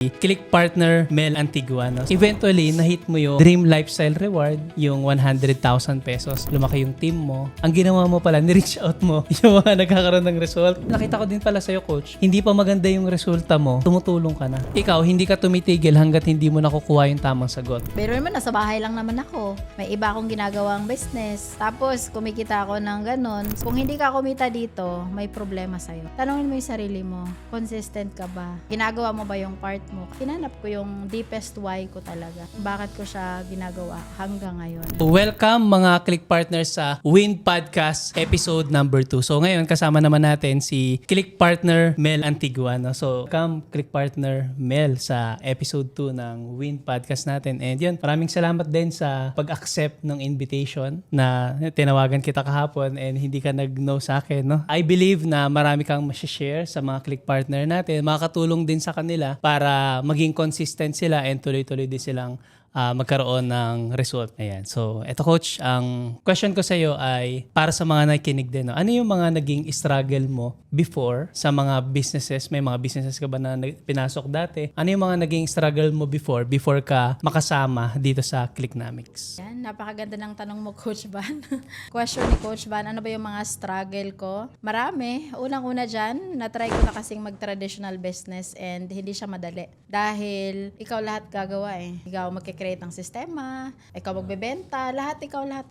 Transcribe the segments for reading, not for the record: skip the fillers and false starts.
Click partner Mel Antiguano. Eventually, na-hit mo yung dream lifestyle reward, yung 100,000 pesos. Lumaki yung team mo. Ang ginawa mo pala, ni-reach out mo yung mga nagkakaroon ng result. Nakita ko din pala sa'yo, coach. Hindi pa maganda yung resulta mo, tumutulong ka na. Ikaw, hindi ka tumitigil hanggat hindi mo nakukuha yung tamang sagot. Pero naman, nasa bahay lang naman ako. May iba akong ginagawang business. Tapos, kumikita ako ng ganon. Kung hindi ka kumita dito, may problema sa'yo. Tanungin mo yung sarili mo, consistent ka ba? Ginagawa mo ba yung part mo? Hinanap ko yung deepest why ko talaga. Bakit ko siya ginagawa hanggang ngayon. Welcome mga Click Partners sa Win Podcast episode number 2. So ngayon kasama naman natin si Click Partner Mel Antiguano. So welcome Click Partner Mel sa episode 2 ng Win Podcast natin. And yun, maraming salamat din sa pag-accept ng invitation na tinawagan kita kahapon and hindi ka nag-no sa akin. No? I believe na marami kang share sa mga Click Partner natin. Makakatulong din sa kanila para maging consistent sila and tuloy-tuloy din silang magkaroon ng result. Ayan. So, eto coach, ang question ko sa iyo ay para sa mga nakikinig din. No? Ano yung mga naging struggle mo before sa mga businesses? May mga businesses ka ba na pinasok dati? Ano yung mga naging struggle mo before ka makasama dito sa Clicknomics? Yan, napakaganda ng tanong mo, Coach Van. Question ni Coach Van, ano ba yung mga struggle ko? Marami. Unang-una dyan, na-try ko na kasing mag-traditional business and hindi siya madali. Dahil ikaw lahat gagawa eh. Ikaw magkikreate ng sistema, ikaw magbebenta, lahat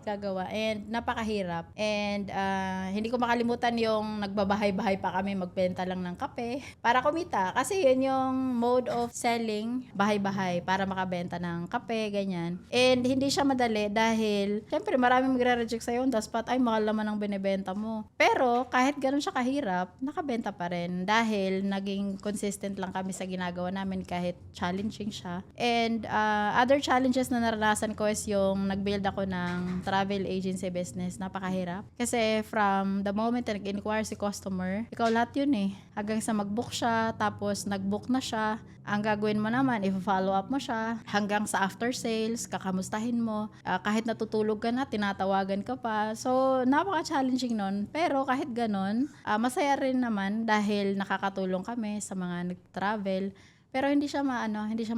gagawa. And napakahirap. And hindi ko makalimutan yung nagbabahay-bahay pa kami, magbenta lang ng kape para kumita. Kasi yun yung mode of selling, bahay-bahay, para makabenta ng kape, ganyan. And hindi siya madali dahil, syempre, maraming magre-reject sa'yo on the spot, ay, mahal naman ang binibenta mo. Pero, kahit ganun siya kahirap, nakabenta pa rin dahil naging consistent lang kami sa ginagawa namin kahit challenging siya. And other challenges na naranasan ko is yung nag-build ako ng travel agency business. Napakahirap. Kasi from the moment na nag-inquire si customer, ikaw lahat yun eh. Hanggang sa mag-book siya, tapos nag-book na siya. Ang gagawin mo naman, i-follow up mo siya. Hanggang sa after sales, kakamustahin mo. Kahit natutulog ka na, tinatawagan ka pa. So, napaka-challenging nun. Pero kahit ganun, masaya rin naman dahil nakakatulong kami sa mga nag-travel. Pero hindi siya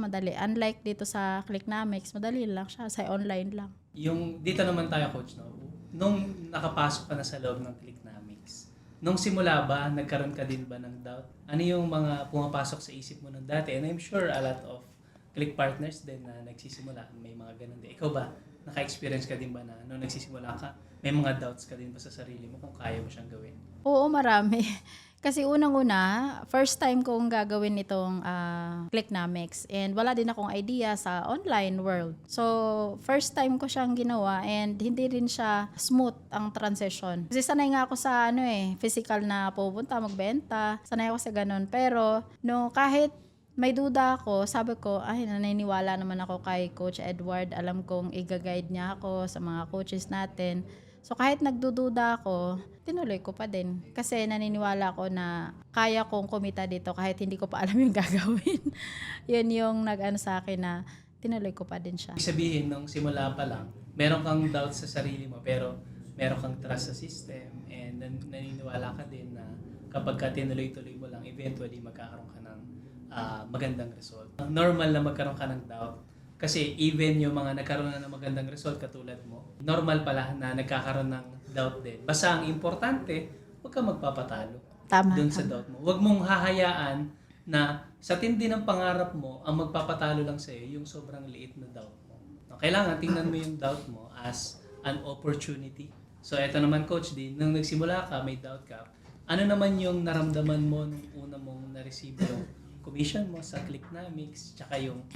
madali. Unlike dito sa Clicknomics, madali lang siya, sa online lang. Yung dito naman tayo, coach, no? Nung nakapasok ka na sa loob ng Clicknomics, nung simula ba, nagkaroon ka din ba ng doubt? Ano yung mga pumapasok sa isip mo nung dati? And I'm sure a lot of Click partners din na nagsisimula, may mga ganun din. Ikaw ba, naka-experience ka din ba na nung nagsisimula ka, may mga doubts ka din ba sa sarili mo kung kaya mo siyang gawin? Oo, marami. Kasi unang-una, first time kong gagawin itong Clicknomics and wala din akong idea sa online world. So, first time ko siyang ginawa and hindi rin siya smooth ang transition. Kasi sanay nga ako sa physical na pupunta, magbenta. Sanay ako sa ganun. Pero, kahit may duda ako, sabi ko, ay, naniniwala naman ako kay Coach Edward. Alam kong i-guide niya ako sa mga coaches natin. So, kahit nagdududa ako, tinuloy ko pa din. Kasi naniniwala ko na kaya kong kumita dito kahit hindi ko pa alam yung gagawin. Yun yung nag-ano sa akin na tinuloy ko pa din siya. Ibig sabihin, nung simula pa lang, meron kang doubt sa sarili mo, pero meron kang trust sa system and naniniwala ka din na kapag ka tinuloy-tuloy mo lang, eventually magkakaroon ka ng magandang result. Normal na magkaroon ka ng doubt. Kasi even yung mga nagkaroon na ng magandang result katulad mo, normal pala na nagkakaroon ng doubt din. Basta ang importante, huwag kang magpapatalo dun sa doubt mo. Huwag mong hahayaan na sa tindi ng pangarap mo, ang magpapatalo lang sa'yo yung sobrang liit na doubt mo. Kailangan tingnan mo yung doubt mo as an opportunity. So eto naman coach din, nung nagsimula ka, may doubt ka, ano naman yung naramdaman mo nung una mong na-receive yung commission mo sa Clicknomics, tsaka yung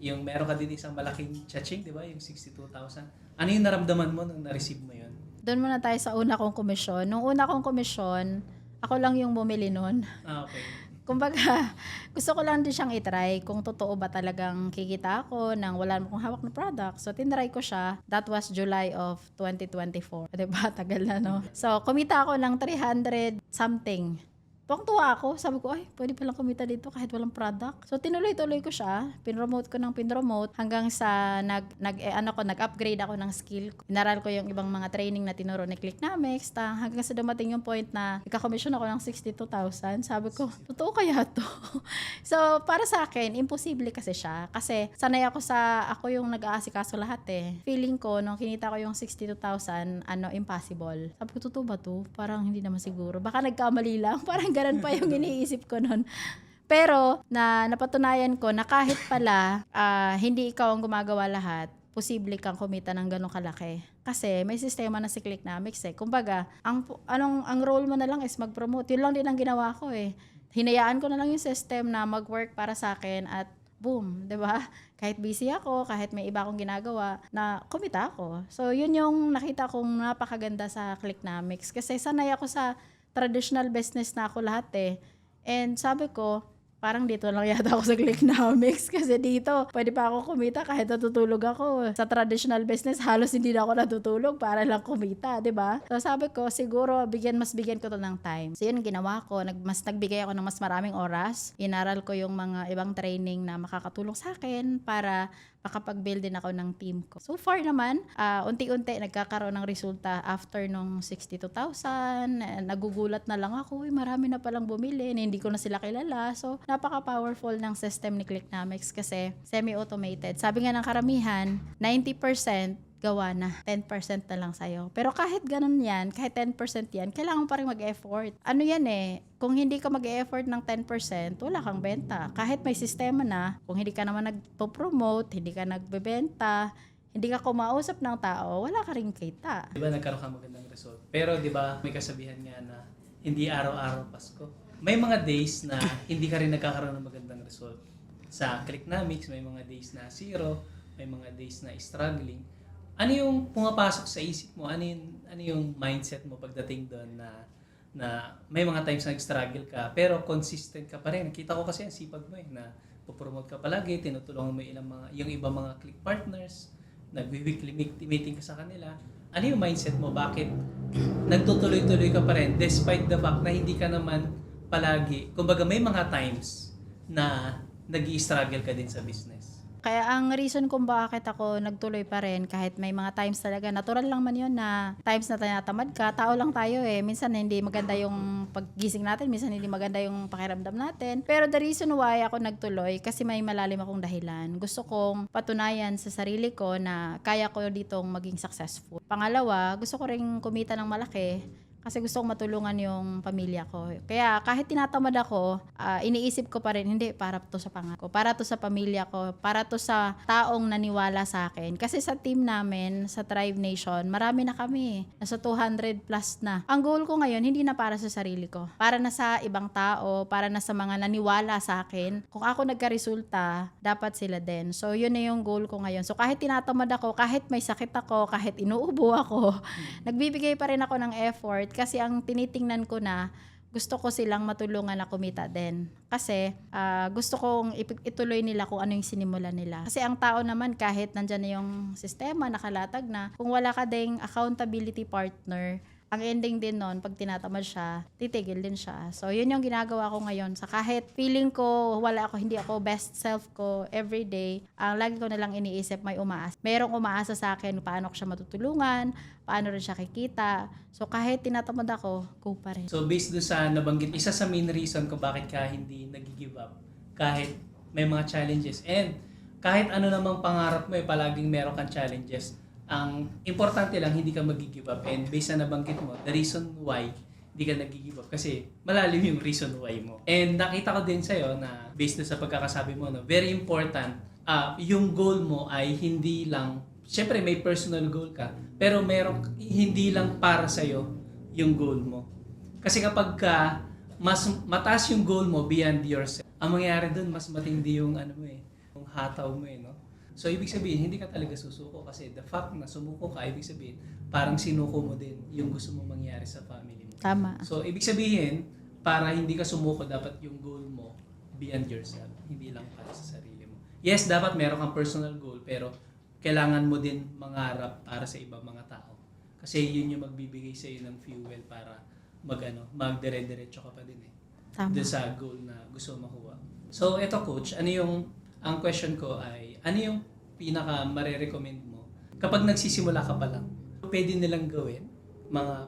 meron ka din isang malaking cha-ching, di ba? Yung 62,000. Ano yung naramdaman mo nung na-receive mo yun? Doon muna tayo sa una kong komisyon. Nung una kong komisyon, ako lang yung bumili nun. Okay. Kumbaga, gusto ko lang din siyang itry kung totoo ba talagang kikita ako nang wala akong hawak na product. So, tinry ko siya. That was July of 2024. Diba? Tagal na, no? So, kumita ako ng 300 something. tuwang-tuwa ako. Sabi ko, ay, pwede palang kumita dito kahit walang product. So, tinuloy-tuloy ko siya. Pinromote ko ng pinromote hanggang sa nag-upgrade ako ng skill. Inaral ko yung ibang mga training na tinuro ni Clicknomics. Hanggang sa dumating yung point na ika-commission ako ng 62,000. Sabi ko, totoo kaya to? So, para sa akin, imposible kasi siya. Kasi sanay ako yung nag-aasikaso lahat eh. Feeling ko, nung kinita ko yung 62,000, impossible. Sabi ko, totoo ba to? Parang hindi naman siguro. Baka nagkamali lang. Parang ganun pa yung iniisip ko nun. Pero, napatunayan ko na kahit pala, hindi ikaw ang gumagawa lahat, posible kang kumita ng ganong kalaki. Kasi may sistema na si Clicknomics eh. Kumbaga, ang role mo na lang is mag-promote. Yun lang din ang ginawa ko eh. Hinayaan ko na lang yung system na mag-work para sa akin at boom, 'di ba? Kahit busy ako, kahit may iba akong ginagawa, na kumita ako. So, yun yung nakita kong napakaganda sa Clicknomics. Kasi sanay ako sa traditional business na ako lahat eh. And sabi ko, parang dito lang yata ako sa Clicknomics kasi dito, pwede pa ako kumita kahit natutulog ako. Sa traditional business, halos hindi na ako natutulog para lang kumita, di ba? So sabi ko, siguro, mas bigyan ko to ng time. So yun ginawa ko, nagbigay ako ng mas maraming oras. Inaral ko yung mga ibang training na makakatulong sa akin para makapag-build din ako ng team ko. So far naman, unti-unti nagkakaroon ng resulta after nung 62,000. Nagugulat na lang ako, marami na palang bumili, hindi ko na sila kilala. So, napaka-powerful ng system ni Clicknomics kasi semi-automated. Sabi nga ng karamihan, 90% gawa na. 10% na lang sa'yo. Pero kahit ganun yan, kahit 10% yan, kailangan pa rin mag-effort. Ano yan eh, kung hindi ka mag-effort ng 10%, wala kang benta. Kahit may sistema na, kung hindi ka naman nagpo-promote, hindi ka nagbebenta, hindi ka kumausap ng tao, wala ka rin kita. Di ba nagkaroon ka magandang result? Pero di ba may kasabihan nga na hindi araw-araw Pasko. May mga days na hindi ka rin nagkakaroon ng magandang result. Sa Clicknomics, may mga days na zero, may mga days na struggling. Ano yung pumapasok sa isip mo? Ano yung mindset mo pagdating doon na may mga times na nag-struggle ka pero consistent ka pa rin? Nakita ko kasi ang sipag mo na pupromote ka palagi, tinutulungan mo yung ibang mga click partners, nag-weekly meeting ka sa kanila. Ano yung mindset mo? Bakit nagtutuloy-tuloy ka pa rin despite the fact na hindi ka naman palagi, kumbaga may mga times na nag-i-struggle ka din sa business? Kaya ang reason kung bakit ako nagtuloy pa rin kahit may mga times talaga, natural lang man yun na times na tinatamad ka, tao lang tayo eh. Minsan hindi maganda yung paggising natin, minsan hindi maganda yung pakiramdam natin. Pero the reason why ako nagtuloy, kasi may malalim akong dahilan. Gusto kong patunayan sa sarili ko na kaya ko ditong maging successful. Pangalawa, gusto ko rin kumita ng malaki. Kasi gusto kong matulungan yung pamilya ko. Kaya kahit tinatamad ako, iniisip ko pa rin, hindi, para to sa pangako. Para to sa pamilya ko. Para to sa taong naniwala sa akin. Kasi sa team namin, sa Thrive Nation, marami na kami. Nasa 200 plus na. Ang goal ko ngayon, hindi na para sa sarili ko. Para na sa ibang tao, para na sa mga naniwala sa akin. Kung ako nagka-resulta, dapat sila din. So, yun na yung goal ko ngayon. So, kahit tinatamad ako, kahit may sakit ako, kahit inuubo ako, nagbibigay pa rin ako ng effort. Kasi ang tinitingnan ko na gusto ko silang matulungan na kumita din. Kasi gusto kong ituloy nila kung ano yung sinimulan nila. Kasi ang tao naman kahit nandyan na yung sistema, nakalatag na, kung wala ka ding accountability partner, ang ending din nun, pag tinatamad siya, titigil din siya. So, yun yung ginagawa ko ngayon. Sa kahit feeling ko, hindi ako best self ko everyday, ang lagi ko nalang iniisip, may umaasa. Merong umaasa sa akin, paano ko siya matutulungan, paano rin siya kikita. So, kahit tinatamad ako, go pa rin. So, based doon sa nabanggit, isa sa main reason kung bakit ka hindi nag-give up, kahit may mga challenges, and kahit ano namang pangarap mo, palaging meron kang challenges, ang importante lang, hindi ka mag-give up. And based sa nabanggit mo, the reason why hindi ka nag-give up, kasi malalim yung reason why mo. And nakita ko din sa'yo na based sa pagkakasabi mo, very important, yung goal mo ay hindi lang, syempre may personal goal ka, pero hindi lang para sa'yo yung goal mo. Kasi kapag mas mataas yung goal mo beyond yourself, ang mangyayari dun, mas matindi yung yung hataw mo no? So, ibig sabihin, hindi ka talaga susuko kasi the fact na sumuko ka, ibig sabihin, parang sinuko mo din yung gusto mong mangyari sa family mo. Tama. So, ibig sabihin, para hindi ka sumuko, dapat yung goal mo beyond yourself, hindi lang para sa sarili mo. Yes, dapat meron kang personal goal, pero kailangan mo din mangarap para sa ibang mga tao. Kasi yun yung magbibigay sa iyo ng fuel para magdire-diretso ka pa din Tama. doon sa goal na gusto mo makuha. So, eto coach, ang question ko ay, ano yung pinaka marirecommend mo kapag nagsisimula ka pa lang? Pwede nilang gawin?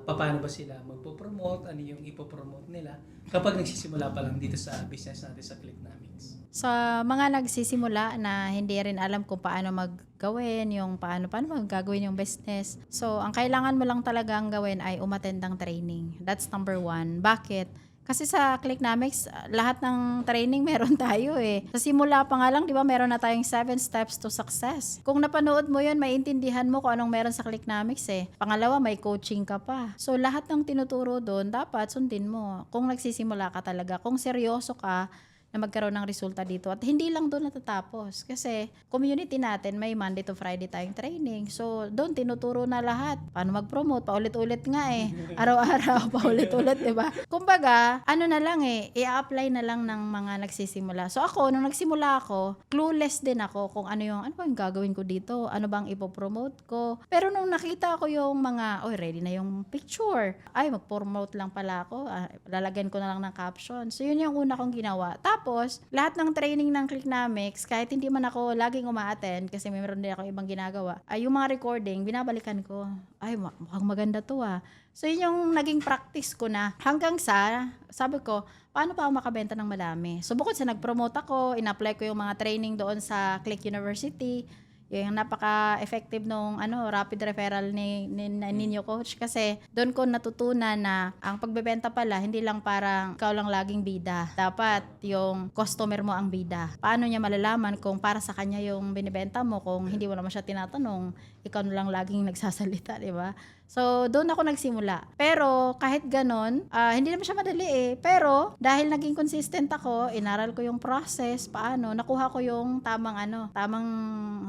Paano ba sila magpo-promote? Ano yung ipopromote nila kapag nagsisimula pa lang dito sa business natin sa Clicknomics? Sa mga nagsisimula na hindi rin alam kung paano maggawin, yung paano maggagawin yung business. So, ang kailangan mo lang talagang gawin ay umattend ng training. That's number 1. Bakit? Kasi sa Clicknomics, lahat ng training meron tayo eh. Sa simula pa nga lang, di ba, meron na tayong 7 steps to success. Kung napanood mo yun, maintindihan mo kung anong meron sa Clicknomics eh. Pangalawa, may coaching ka pa. So, lahat ng tinuturo doon, dapat sundin mo. Kung nagsisimula ka talaga, kung seryoso ka, na magkaroon ng resulta dito. At hindi lang doon natatapos. Kasi community natin, may Monday to Friday tayong training. So, doon tinuturo na lahat. Paano mag-promote? Paulit-ulit nga eh. Araw-araw, paulit-ulit, di ba? Kumbaga, ano na lang eh, i-apply na lang ng mga nagsisimula. So, ako, nung nagsimula ako, clueless din ako kung ano ba yung gagawin ko dito? Ano bang ipopromote ko? Pero nung nakita ko yung mga, ready na yung picture. Ay, mag-promote lang pala ako. Lalagyan ko na lang ng caption. So, yun yung una kong ginawa. Tapos, lahat ng training ng Clicknomics, kahit hindi man ako laging uma-attend, kasi meron din ako ibang ginagawa, yung mga recording, binabalikan ko. Ay, mukhang maganda to ah. So, yun yung naging practice ko na. Hanggang sabi ko, paano pa ako makabenta ng madami? So, bukod sa nag-promote ako, in-apply ko yung mga training doon sa Click University, yung napaka-effective nung rapid referral ninyo coach, kasi doon ko natutunan na ang pagbebenta pala hindi lang parang ikaw lang laging bida. Dapat yung customer mo ang bida. Paano niya malalaman kung para sa kanya yung binibenta mo kung hindi mo naman siya tinatanong, ikaw na lang laging nagsasalita, di ba? So, doon ako nagsimula. Pero, kahit ganon, hindi naman siya madali eh. Pero, dahil naging consistent ako, inaral ko yung process, nakuha ko yung tamang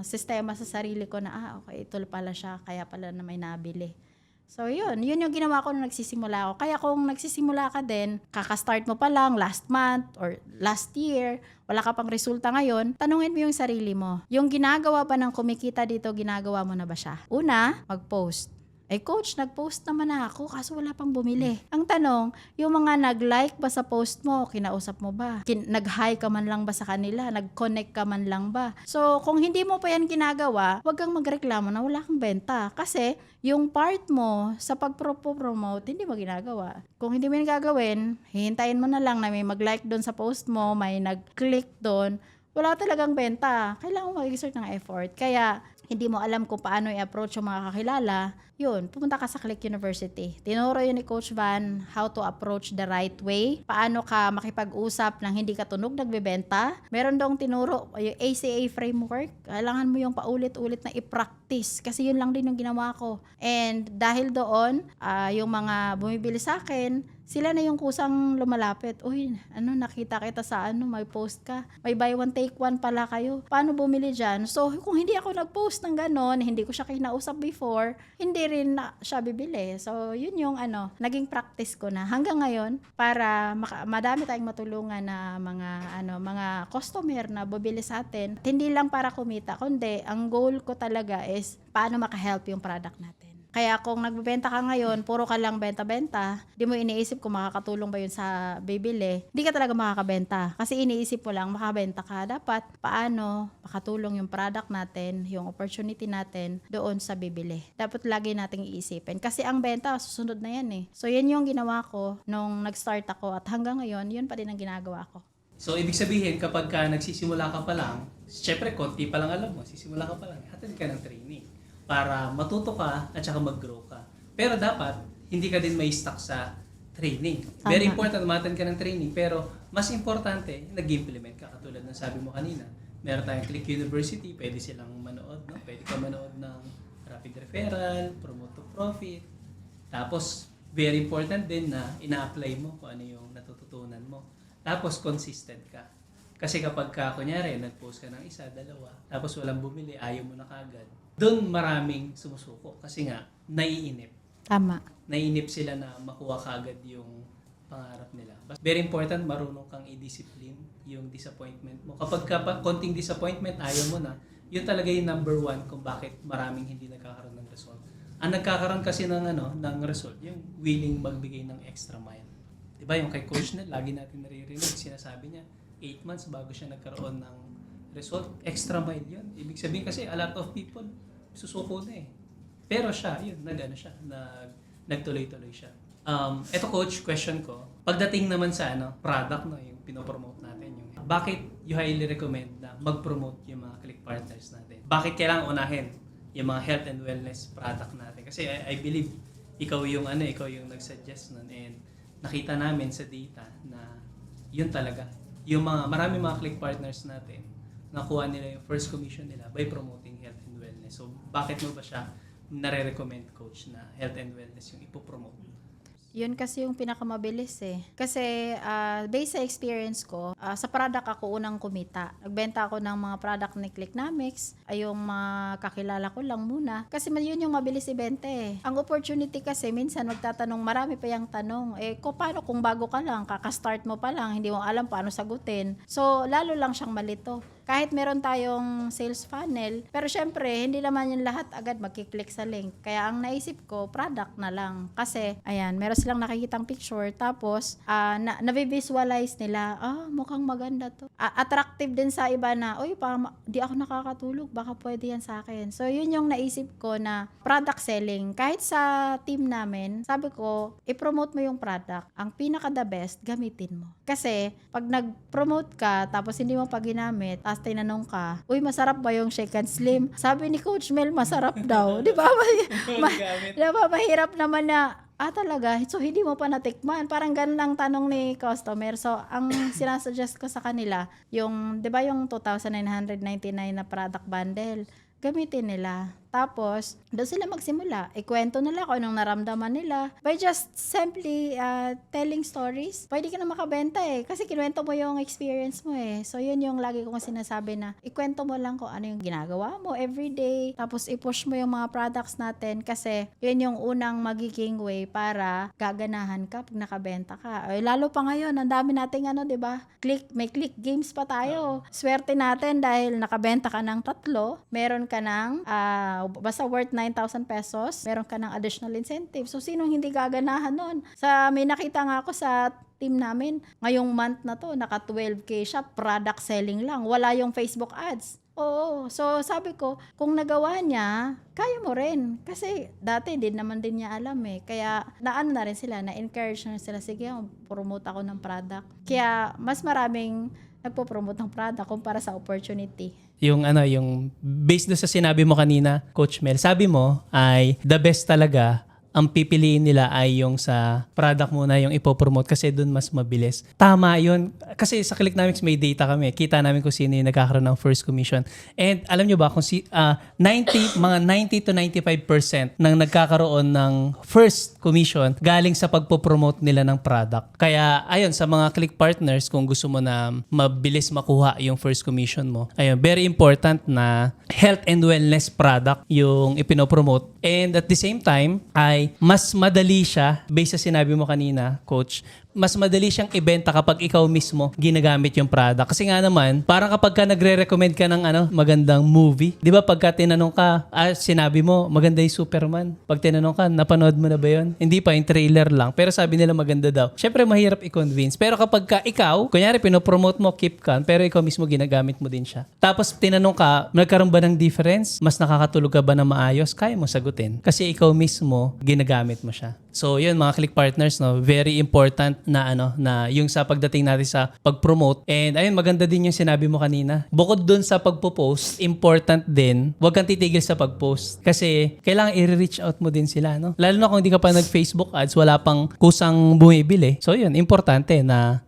sistema sa sarili ko na, okay, ito pala siya, kaya pala na may nabili. So, yun yung ginawa ko nung nagsisimula ako. Kaya kung nagsisimula ka din, kakastart mo pa lang last month or last year, wala ka pang resulta ngayon, tanungin mo yung sarili mo. Yung ginagawa pa ng kumikita dito, ginagawa mo na ba siya? Una, mag-post. Coach, nag-post naman na ako kaso wala pang bumili. Ang tanong, yung mga nag-like ba sa post mo, kinausap mo ba? Nag-hi ka man lang ba sa kanila? Nag-connect ka man lang ba? So, kung hindi mo pa yan ginagawa, wag kang magreklamo na wala kang benta. Kasi, yung part mo sa pag-promote, hindi mo ginagawa. Kung hindi mo yung gagawin, hihintayin mo na lang na may mag-like doon sa post mo, may nag-click doon, wala talagang benta. Kailangan mo mag-exert ng effort. Kaya, hindi mo alam kung paano i-approach yung mga kakilala, yun, pumunta ka sa Click University. Tinuro yun ni Coach Van how to approach the right way. Paano ka makipag-usap nang hindi ka tunog nagbebenta. Meron dong tinuro yung ACA framework. Kailangan mo yung paulit-ulit na i-practice kasi yun lang din yung ginawa ko. And dahil doon, yung mga bumibili sa akin, sila na yung kusang lumalapit. Uy, nakita kita sa may post ka. May buy one, take one pala kayo. Paano bumili dyan? So, kung hindi ako nag-post ng ganon, hindi ko siya kinausap before, hindi rin siya bibili. So, yun yung naging practice ko na hanggang ngayon para madami tayong matulungan na mga customer na bibili sa atin. At hindi lang para kumita, kundi ang goal ko talaga is paano maka-help yung product natin. Kaya kung nagbebenta ka ngayon, puro ka lang benta-benta, di mo iniisip kung makakatulong ba yun sa bibili, di ka talaga makakabenta. Kasi iniisip mo lang, makabenta ka. Dapat, paano makatulong yung product natin, yung opportunity natin doon sa bibili. Dapat lagi nating iisipin. Kasi ang benta, susunod na yan eh. So, yan yung ginawa ko nung nag-start ako at hanggang ngayon, yun pa din ang ginagawa ko. So, ibig sabihin, kapag nagsisimula ka pa lang, syempre, konti pa lang alam mo, sisimula ka pa lang, attend ka ng training para matuto ka at saka mag-grow ka. Pero dapat, hindi ka din may stuck sa training. Tama. Very important, umattend ka ng training, pero mas importante, nag-implement ka. Katulad ng sabi mo kanina, meron tayong Click University, pwede silang manood, no? Pwede ka manood ng rapid referral, promote to profit. Tapos, very important din na ina-apply mo kung ano yung natututunan mo. Tapos, consistent ka. Kasi kapag kunyari, nag-post ka ng isa, dalawa, tapos walang bumili, ayaw mo na kagad, doon maraming sumusuko. Kasi nga, naiinip. Tama. Naiinip sila na makuha kagad yung pangarap nila. Very important, marunong kang i-discipline yung disappointment mo. Kapag konting disappointment, ayaw mo na, yun talaga yung number 1 kung bakit maraming hindi nagkakaroon ng result. Ang nagkakaroon kasi ng result, yung willing magbigay ng extra mile. Diba yung kay Coach Nel, lagi natin naririnig, sinasabi niya, 8 months bago siya nagkaroon ng result. Extra mile yun. Ibig sabihin kasi a lot of people susuko na eh. Pero siya, yun, nagtuloy-tuloy siya. Eto coach, question ko. Pagdating naman sa product, no, yung pinopromote natin, yung bakit you highly recommend na mag-promote yung mga click partners natin? Bakit kailangan unahin yung mga health and wellness product natin? Kasi I believe ikaw yung nag-suggest nun, and nakita namin sa data na yun talaga. Yung marami mga click partners natin, nakuha nila yung first commission nila by promoting health and wellness. So, bakit mo ba siya nare-recommend, coach, na health and wellness yung ipopromote? Yun kasi yung pinakamabilis eh. Kasi based sa experience ko, sa product ako unang kumita. Nagbenta ako ng mga product ni Clicknomics, ay yung mga kakilala ko lang muna. Kasi yun yung mabilis ibenta eh. Ang opportunity kasi, minsan magtatanong, marami pa yung tanong. Paano kung bago ka lang, kakastart mo pa lang, hindi mo alam paano sagutin. So, lalo lang siyang malito. Kahit meron tayong sales funnel, pero syempre, hindi naman yung lahat agad magkiklik sa link. Kaya ang naisip ko, product na lang. Kasi, ayan, meron silang nakikitang picture, tapos, nabivisualize nila, mukhang maganda to. Attractive din sa iba na, di ako nakakatulog, baka pwede yan sa akin. So, yun yung naisip ko na product selling. Kahit sa team namin, sabi ko, i-promote mo yung product. Ang pinaka-the best, gamitin mo. Kasi, pag nag-promote ka, tapos hindi mo pa ginamit, tinanong ka, masarap ba yung shake and slim? Sabi ni Coach Mel, masarap daw. Di ba? Mahirap naman na, talaga, so hindi mo pa natikman. Parang ganun ang tanong ni customer. So, ang sinasuggest ko sa kanila, yung, di ba yung 2,999 na product bundle, gamitin nila. Tapos, doon sila magsimula. Ikwento nila kung anong naramdaman nila. By just simply telling stories, pwede ka na makabenta eh. Kasi kinuwento mo yung experience mo eh. So, yun yung lagi kong sinasabi na ikwento mo lang kung ano yung ginagawa mo everyday. Tapos, i-push mo yung mga products natin kasi yun yung unang magiging way para gaganahan ka pag nakabenta ka. Lalo pa ngayon, ang dami nating diba? May click games pa tayo. Swerte natin dahil nakabenta ka ng 3, meron ka ng basta worth 9,000 pesos, meron ka ng additional incentive. So, sinong hindi gaganahan nun? May nakita nga ako sa team namin, ngayong month na to, naka 12K siya, product selling lang. Wala yung Facebook ads. Oo. So, sabi ko, kung nagawa niya, kaya mo rin. Kasi, dati, din naman din niya alam eh. Kaya, na rin sila, na-encourage na sila, sige, promote ako ng product. Kaya, mas maraming nagpo-promote ng product kumpara sa opportunity. Yung based do sa sinabi mo kanina, Coach Mel, sabi mo ay the best talaga ang pipiliin nila ay yung sa product muna yung ipopromote kasi doon mas mabilis. Tama yun. Kasi sa Clicknomics may data kami. Kita namin kung sino yung nagkakaroon ng first commission. And alam nyo ba kung mga 90 to 95% ng nagkakaroon ng first commission galing sa pagpopromote nila ng product. Kaya ayun, sa mga click partners, kung gusto mo na mabilis makuha yung first commission mo, ayun, very important na health and wellness product yung ipinopromote. And at the same time, ay mas madali siya, based sa sinabi mo kanina, Coach, mas madali siyang ibenta kapag ikaw mismo ginagamit yung product. Kasi nga naman, parang kapag ka nagre-recommend ka ng magandang movie, di ba pagka tinanong ka, sinabi mo, maganda yung Superman. Pag tinanong ka, napanood mo na ba yun? Hindi pa, yung trailer lang. Pero sabi nila maganda daw. Syempre, mahirap i-convince. Pero kapag ka ikaw, kunyari, pinopromote mo, keep ka, pero ikaw mismo ginagamit mo din siya. Tapos tinanong ka, nagkaroon ba ng difference? Mas nakakatulog ka ba na maayos? Kaya mo sagutin. Kasi ikaw mismo, ginagamit mo siya. So, yun, mga click partners, very important na na yung sa pagdating natin sa pag-promote. And ayun, maganda din yung sinabi mo kanina. Bukod dun sa pagpo-post, important din, huwag kang titigil sa pag-post. Kasi kailangan i-reach out mo din sila, no? Lalo na kung hindi ka pa nag-Facebook ads, wala pang kusang bumibili. So, yun, importante na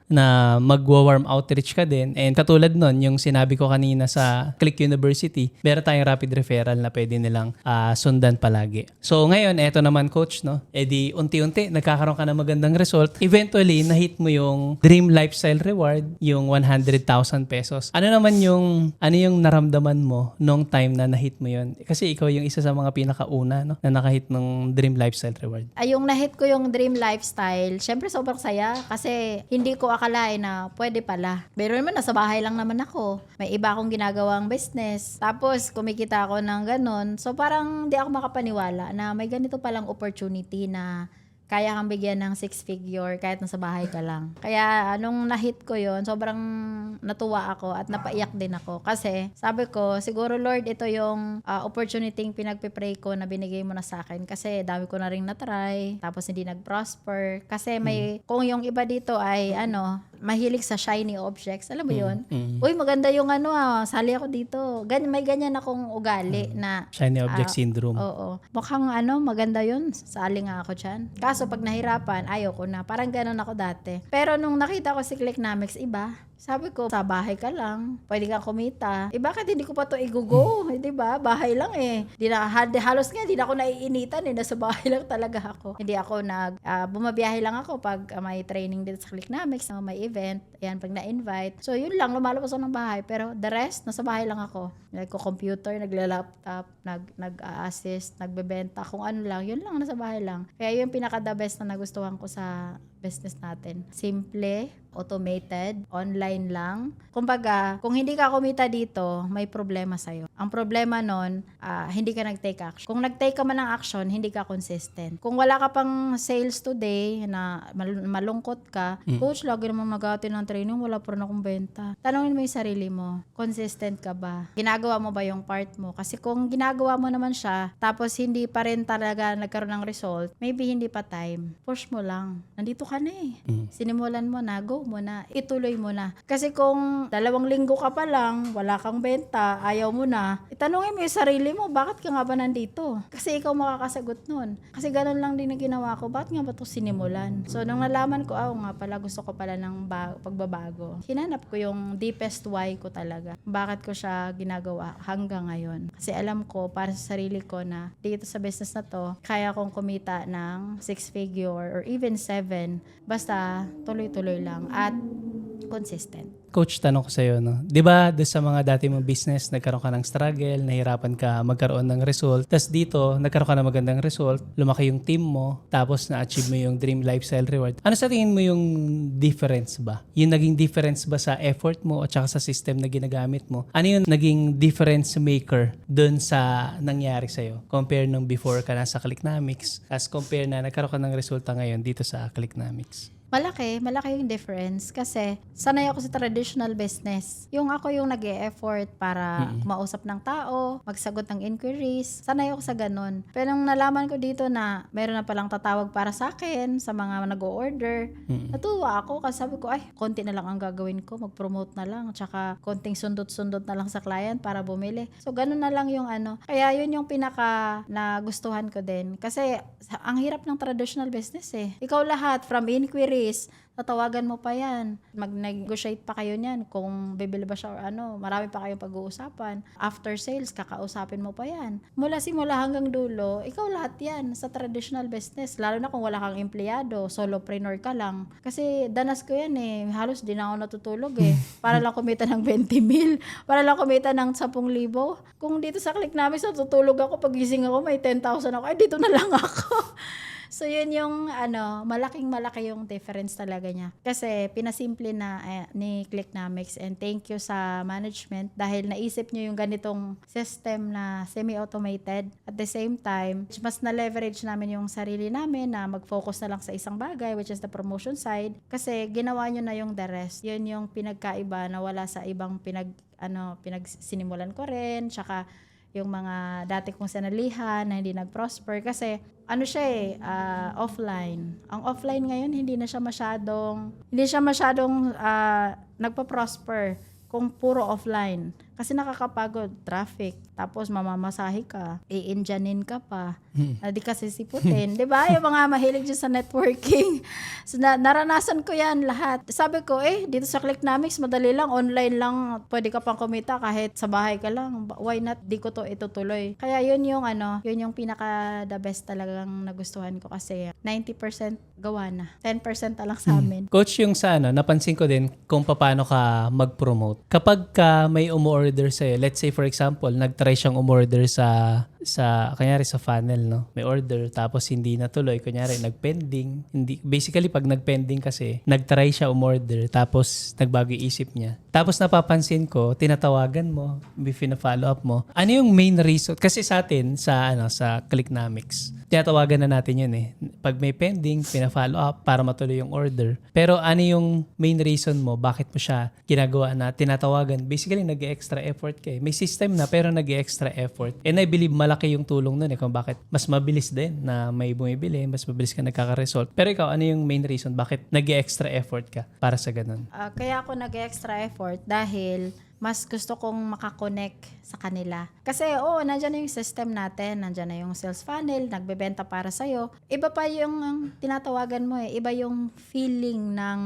magwa-warm outreach ka din. And katulad nun, yung sinabi ko kanina sa Click University, meron tayong rapid referral na pwede nilang sundan palagi. So ngayon, eto naman, Coach, no? Di unti-unti, nagkakaroon ka ng magandang result. Eventually, na-hit mo yung Dream Lifestyle Reward, yung 100,000 pesos. Ano naman yung naramdaman mo nung time na na-hit mo yun? Kasi ikaw yung isa sa mga pinakauna, no? Na nakahit ng Dream Lifestyle Reward. Yung na-hit ko yung Dream Lifestyle, syempre sobrang saya kasi hindi ko akalain na pwede pala. Pero naman, nasa bahay lang naman ako. May iba akong ginagawang business. Tapos, kumikita ako ng ganun. So, parang di ako makapaniwala na may ganito palang opportunity na kaya kang bigyan ng 6-figure kahit nasa bahay ka lang. Kaya nung na-hit ko yon, sobrang natuwa ako at napaiyak din ako. Kasi sabi ko, siguro Lord, ito yung opportunity pinagpipray ko na binigay mo na sa akin. Kasi dami ko na rin na-try, tapos hindi nag-prosper. Kasi kung yung iba dito ay mahilig sa shiny objects, alam mo yun? Uy, maganda yung sali ako dito. May ganyan akong ugali na Shiny object syndrome. Oo. Mukhang maganda yun. Sali nga ako dyan. Kaso pag nahirapan, ayoko na. Parang ganun ako dati. Pero nung nakita ko si Clicknomics, iba. Sabi ko, sa bahay ka lang, pwede kang kumita. Bakit hindi ko pa to igugo? Diba? Bahay lang eh. Halos nga, hindi na ako naiinitan eh. Nasa bahay lang talaga ako. Hindi ako bumabiyahe lang ako pag may training dito sa Clicknomics, may event. Ayan, pag na-invite. So, yun lang, lumalabas ako ng bahay. Pero the rest, nasa bahay lang ako. Nagko-computer, nagla-laptop, nag-assist, nagbebenta, kung ano lang. Yun lang, nasa bahay lang. Kaya yun pinaka-the best na nagustuhan ko sa business natin. Simple, automated, online lang. Kumbaga, kung hindi ka kumita dito, may problema sa'yo. Ang problema nun, hindi ka nag-take action. Kung nag-take ka man ng action, hindi ka consistent. Kung wala ka pang sales today, na malungkot ka, coach, lagi naman mag-atin ng training, wala pa rin akong benta. Tanungin mo yung sarili mo, consistent ka ba? Ginagawa mo ba yung part mo? Kasi kung ginagawa mo naman siya, tapos hindi pa rin talaga nagkaroon ng result, maybe hindi pa time. Push mo lang. Nandito ka na eh. Sinimulan mo na, go mo na, ituloy mo na. Kasi kung 2 linggo ka pa lang, wala kang benta, ayaw mo na, itanungin mo yung sarili mo, bakit ka nga ba nandito? Kasi ikaw makakasagot nun. Kasi ganun lang din na ginawa ko, bakit nga ba ito sinimulan? So, nung nalaman ko, nga pala, gusto ko pala ng pagbabago. Hinanap ko yung deepest why ko talaga. Bakit ko siya ginagawa hanggang ngayon? Kasi alam ko, para sa sarili ko na dito sa business na to, kaya kong kumita ng 6-figure or even 7, basta tuloy-tuloy lang at consistent. Coach, tanong ko sa'yo, no? Di ba, doon sa mga dati mong business, nagkaroon ka ng struggle, nahirapan ka magkaroon ng result, tapos dito, nagkaroon ka ng magandang result, lumaki yung team mo, tapos na-achieve mo yung dream lifestyle reward. Ano sa tingin mo yung difference ba? Yung naging difference ba sa effort mo at saka sa system na ginagamit mo? Ano yung naging difference maker doon sa nangyari sa'yo? Compare nung before ka na sa Clicknomics, as compare na nagkaroon ka ng resulta ngayon dito sa Clicknomics. Malaki yung difference kasi sanay ako sa traditional business. Yung ako yung nag-e-effort para kumausap ng tao, magsagot ng inquiries. Sanay ako sa ganun. Pero nung nalaman ko dito na meron na palang tatawag para sa akin, sa mga nag-o-order, natuwa ako kasi sabi ko, konti na lang ang gagawin ko, mag-promote na lang, tsaka konting sundot-sundot na lang sa client para bumili. So, ganun na lang yung Kaya yun yung pinaka nagustuhan ko din. Kasi ang hirap ng traditional business eh. Ikaw lahat, from inquiries, tatawagan mo pa yan. Mag-negotiate pa kayo niyan kung bibili ba siya or marami pa kayong pag-uusapan. After sales, kakausapin mo pa yan. Mula simula hanggang dulo, ikaw lahat yan sa traditional business. Lalo na kung wala kang empleyado, solopreneur ka lang. Kasi danas ko yan eh. Halos di na ako natutulog eh. Para lang kumita ng 20,000. Para lang kumita ng 10,000. Kung dito sa Clicknomics, natutulog ako, pagising ako, may 10,000 ako. Dito na lang ako. So, yun yung, malaki yung difference talaga niya. Kasi, pinasimple na ni Clicknomics, and thank you sa management dahil naisip nyo yung ganitong system na semi-automated. At the same time, mas na-leverage namin yung sarili namin na mag-focus na lang sa isang bagay, which is the promotion side. Kasi, ginawa nyo na yung the rest. Yun yung pinagkaiba na wala sa ibang pinagsinimulan ko rin, tsaka yung mga dati kong sanalihan na hindi nag-prosper kasi offline. Ang offline ngayon hindi siya masyadong nagpa-prosper kung puro offline. Kasi nakakapagod, traffic, tapos mamamasahe ka, i-indyanin ka pa, di kasi siputin. Di ba? Yung mga mahilig dyan sa networking. So, naranasan ko yan lahat. Sabi ko, dito sa Clicknomics, madali lang, online lang, pwede ka pang kumita kahit sa bahay ka lang. Why not? Di ko to itutuloy. Kaya yun yung pinaka the best talagang nagustuhan ko kasi 90% gawa na. 10% na lang sa amin. Coach, yung sa napansin ko din kung paano ka mag-promote. Kapag ka may umorder sa'yo, let's say for example, nag-try siyang umorder kunyari sa funnel, no? May order, tapos hindi natuloy, kunyari nag-pending. Basically, pag nag-pending kasi, nag-try siya umorder, tapos nagbago yung isip niya. Tapos napapansin ko, tinatawagan mo, pina-follow up mo. Ano yung main reason? Kasi sa atin, sa Clicknomics, tinatawagan na natin yun eh. Pag may pending, pina-follow up para matuloy yung order. Pero ano yung main reason mo, bakit mo siya ginagawa na tinatawagan? Basically, nag-extra effort ka eh. May system na pero nag-extra effort. And I believe malaki yung tulong nun eh kung bakit mas mabilis din na may bumibili, mas mabilis ka nagkaka-result. Pero ikaw, ano yung main reason bakit nag-extra effort ka para sa ganun? Kaya ako nag-extra effort dahil mas gusto kong makakonect sa kanila. Kasi nandyan na yung system natin, nandyan na yung sales funnel, nagbebenta para sa'yo. Iba pa yung tinatawagan mo eh, iba yung feeling ng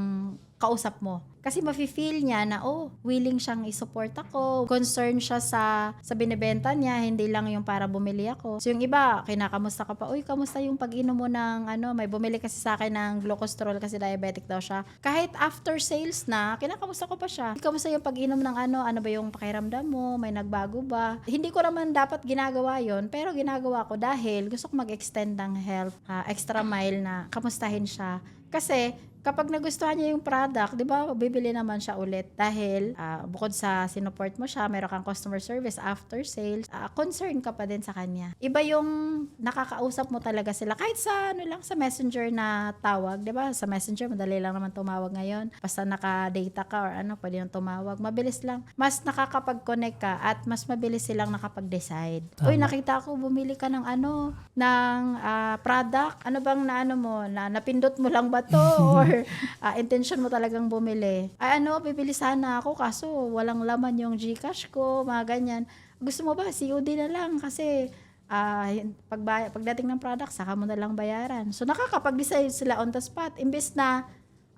kausap mo. Kasi mafe-feel niya na, willing siyang i-support ako. Concern siya sa binibenta niya, hindi lang yung para bumili ako. So yung iba, kinakamusta ka pa, kamusta yung pag-inom mo ng, may bumili kasi sa akin ng glucostrol kasi diabetic daw siya. Kahit after sales na, kinakamusta ko pa siya. Kamusta yung pag-inom ng ano ba yung pakiramdam mo, may nagbago ba? Hindi ko naman dapat ginagawa yon, pero ginagawa ko dahil gusto ko mag-extend ng help, extra mile na kamustahin siya. Kasi, kapag nagustuhan niya yung product, di ba, bibili naman siya ulit dahil bukod sa sinuport mo siya, meron kang customer service after sales, concern ka pa din sa kanya. Iba yung nakakausap mo talaga sila. Kahit sa sa messenger na tawag, di ba? Sa messenger, madali lang naman tumawag ngayon. Basta naka-data ka or pwede nang tumawag. Mabilis lang. Mas nakakapag-connect ka at mas mabilis silang nakapag-decide. Nakita ko, bumili ka ng ng product. Ano bang napindot mo lang ba to? Or intention mo talagang bumili. Bibili sana ako kaso walang laman yung GCash ko, mga ganyan. Gusto mo ba, COD na lang kasi pagdating ng product, saka mo na lang bayaran. So, nakakapag-decide sila on the spot. Imbes na,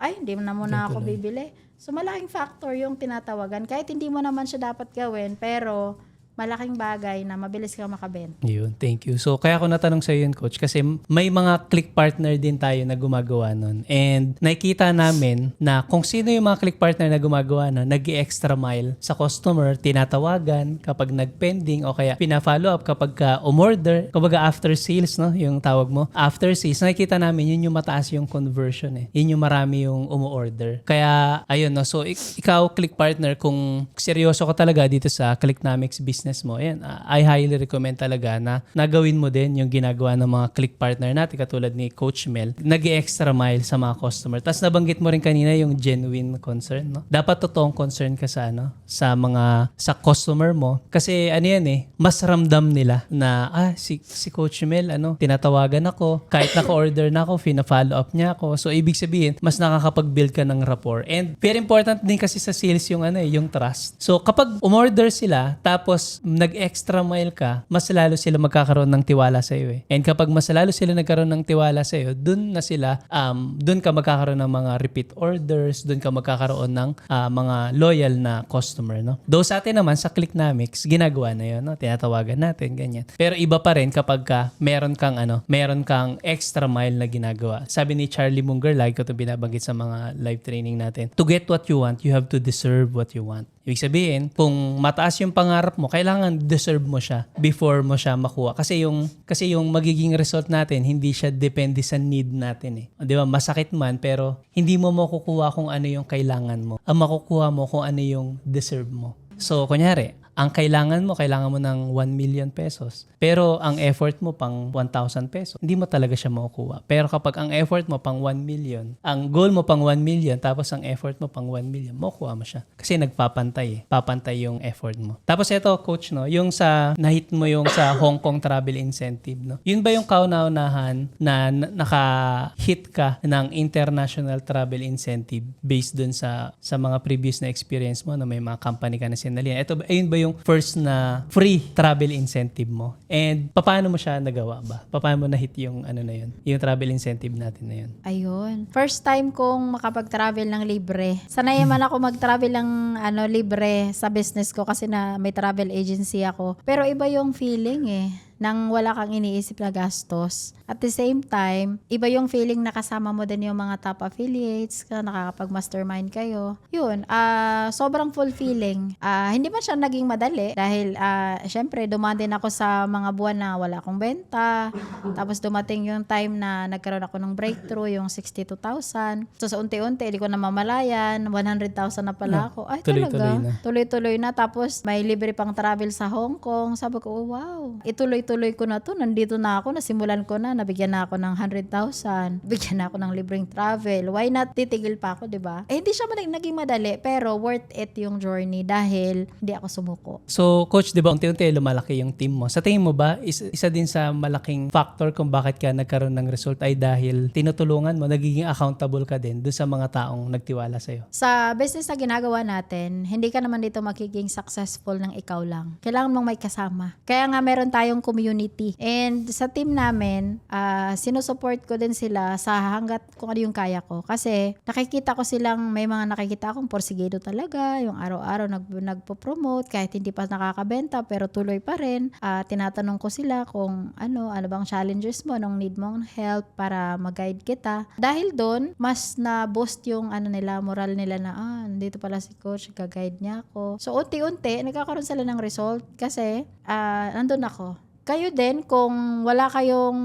hindi na muna ako bibili. So, malaking factor yung tinatawagan. Kahit hindi mo naman siya dapat gawin, pero malaking bagay na mabilis kang makabenta. Yun, thank you. So, kaya ako natanong sa yun, Coach, kasi may mga click partner din tayo na gumagawa nun. And nakikita namin na kung sino yung mga click partner na gumagawa nun, nag-extra mile sa customer, tinatawagan kapag nag-pending o kaya pina-follow up kapag umorder, kapag after sales, no, yung tawag mo. After sales, nakikita namin yun yung mataas yung conversion eh. Yun yung marami yung umu-order. Kaya, ayun, no. So, ikaw, click partner, kung seryoso ka talaga dito sa Clicknomics business mo, ayan, I highly recommend talaga na nagawin mo din yung ginagawa ng mga click partner natin katulad ni Coach Mel, nag-extra mile sa mga customer. Tapos nabanggit mo rin kanina yung genuine concern, no? Dapat totoong concern ka sa sa customer mo kasi yan mas ramdam nila na si Coach Mel tinatawagan ako, kahit naka-order na ako, fina-follow up niya ako. So ibig sabihin, mas nakakapag-build ka ng rapport. And very important din kasi sa sales yung yung trust. So kapag umorder sila tapos nag-extra mile ka, mas lalo sila magkakaroon ng tiwala sa iyo eh. And kapag mas lalo sila nagkaroon ng tiwala sa iyo, dun ka magkakaroon ng mga repeat orders, dun ka magkakaroon ng mga loyal na customer, no? Though sa atin naman sa Clicknomics, ginagawa na 'yon, no? Tinatawagan natin ganyan. Pero iba pa rin kapag meron kang extra mile na ginagawa. Sabi ni Charlie Munger, like ko 'to binabanggit sa mga live training natin. To get what you want, you have to deserve what you want. Ibig sabihin, kung mataas yung pangarap mo, kailangan deserve mo siya before mo siya makuha. Kasi yung magiging result natin, hindi siya depende sa need natin eh. Di ba? Masakit man, pero hindi mo makukuha kung ano yung kailangan mo. Ang makukuha mo kung ano yung deserve mo. So, kunyari, ang kailangan mo ng 1 million pesos. Pero ang effort mo pang 1,000 pesos, hindi mo talaga siya makukuha. Pero kapag ang effort mo pang 1 million, ang goal mo pang 1 million, tapos ang effort mo pang 1 million, makukuha mo siya. Kasi nagpapantay eh. Papantay yung effort mo. Tapos ito, Coach, no, yung nahit mo yung sa Hong Kong Travel Incentive, no? Yun ba yung kauna-unahan na naka-hit ka ng international travel incentive based dun sa mga previous na experience mo na may mga company ka na sinalihan? Ayun ba yung first na free travel incentive mo? And paano mo siya nagawa ba? Paano mo na-hit yung na yun? Yung travel incentive natin na yun? Ayun. First time kong makapag-travel ng libre. Sanay man ako mag-travel ng libre sa business ko kasi na may travel agency ako. Pero iba yung feeling eh. Nang wala kang iniisip na gastos. At the same time, iba yung feeling na kasama mo din yung mga top affiliates, nakakapag-mastermind kayo. Yun, sobrang fulfilling. Hindi man siya naging madali dahil syempre dumaan din ako sa mga buwan na wala akong benta. Tapos dumating yung time na nagkaroon ako ng breakthrough, yung 62,000. So sa unti-unti, hindi ko na mamalayan, 100,000 na pala ako. Ay tuloy-tuloy talaga, na. tuloy-tuloy na. Tapos may libre pang travel sa Hong Kong. Sabi ko, wow, ituloy-tuloy tuloy-tuloy ko na to, nandito na ako, nasimulan ko na, nabigyan na ako ng 100,000, bigyan na ako ng libreng travel. Why not titigil pa ako, 'di ba? Hindi siya naging madali, pero worth it yung journey dahil hindi ako sumuko. So, Coach, di ba, unti-unti lumalaki yung team mo. Sa tingin mo ba, isa din sa malaking factor kung bakit ka nagkaroon ng result ay dahil tinutulungan mo, nagiging accountable ka din doon sa mga taong nagtiwala sa'yo? Sa business na ginagawa natin, hindi ka naman dito magiging successful ng ikaw lang. Kailangan mong may kasama. Kaya nga meron tayong community. And sa team namin, sinusupport ko din sila sa hanggat kung ano yung kaya ko. Kasi nakikita ko silang, may mga nakikita akong porsigido talaga, yung araw-araw nagpo-promote, kahit hindi pa nakakabenta, pero tuloy pa rin. Tinatanong ko sila kung ano bang challenges mo, anong need mong help para mag-guide kita. Dahil doon, mas na-boost yung moral nila na, nandito pala si coach, gag-guide niya ako. So, unti-unti, nagkakaroon sila ng result kasi nandun ako. Kayo din, kung wala kayong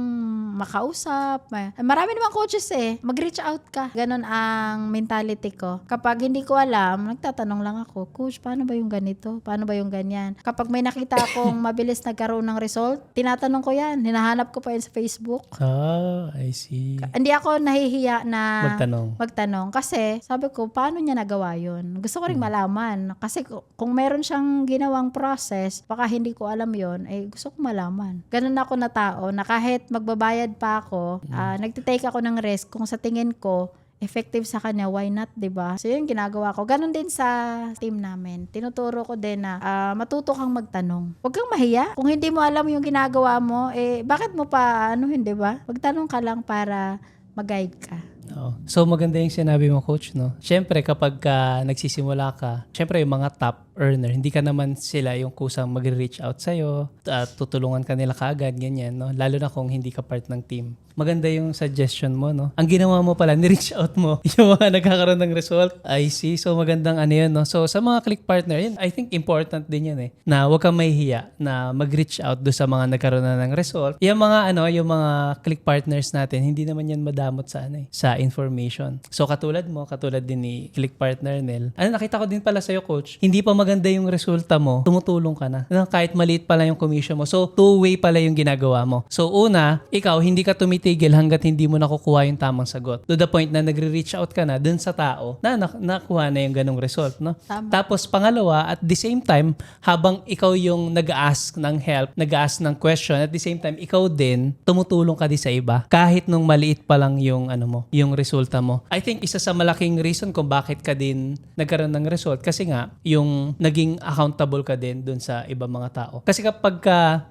makausap, marami namang coaches mag-reach out ka. Ganon ang mentality ko. Kapag hindi ko alam, nagtatanong lang ako, coach, paano ba yung ganito? Paano ba yung ganyan? Kapag may nakita akong mabilis nagkaroon ng result, tinatanong ko yan. Hinahanap ko pa yan sa Facebook. I see. Hindi ako nahihiya na Magtanong. Kasi sabi ko, paano niya nagawa yun? Gusto ko rin malaman. Kasi kung meron siyang ginawang process, baka hindi ko alam yun, gusto ko malaman. Ganun ako na tao na kahit magbabayad pa ako, nagtitake ako ng risk kung sa tingin ko effective sa kanya, why not, 'di ba? So yun ginagawa ko. Ganun din sa team namin. Tinuturo ko din na matuto kang magtanong. Huwag kang mahiya. Kung hindi mo alam yung ginagawa mo, bakit mo pa hindi ba? Magtanong ka lang para mag-guide ka. So maganda yung sinabi mo, Coach, no? Siyempre, kapag nagsisimula ka, siyempre yung mga top earner, hindi ka naman sila yung kusang mag-reach out sa'yo, tutulungan ka nila kaagad, ganyan, no? Lalo na kung hindi ka part ng team. Maganda yung suggestion mo, no? Ang ginawa mo pala, ni-reach out mo yung mga nagkakaroon ng result. I see. So magandang yun, no? So sa mga click partner, yun, I think important din yan na huwag kang mahihiya na mag-reach out do sa mga nagkaroon na ng result. Yung mga, yung mga click partners natin, hindi naman yan madamot sa sa information. So katulad din ni click partner Nel. Nakita ko din pala sa'yo, Coach, hindi pa maganda yung resulta mo, tumutulong ka na. Kahit maliit pala yung commission mo. So two-way pala yung ginagawa mo. So una, ikaw, hindi ka tumitigil hanggat hindi mo nakukuha yung tamang sagot. To the point na nagre-reach out ka na dun sa tao na nakuha na yung ganong result, no? Tama. Tapos pangalawa, at the same time, habang ikaw yung nag-ask ng help, nag-ask ng question, at the same time, ikaw din, tumutulong ka din sa iba. Kahit nung maliit pa lang yung yung resulta mo. I think isa sa malaking reason kung bakit ka din nagkaroon ng result kasi nga yung naging accountable ka din dun sa ibang mga tao. Kasi kapag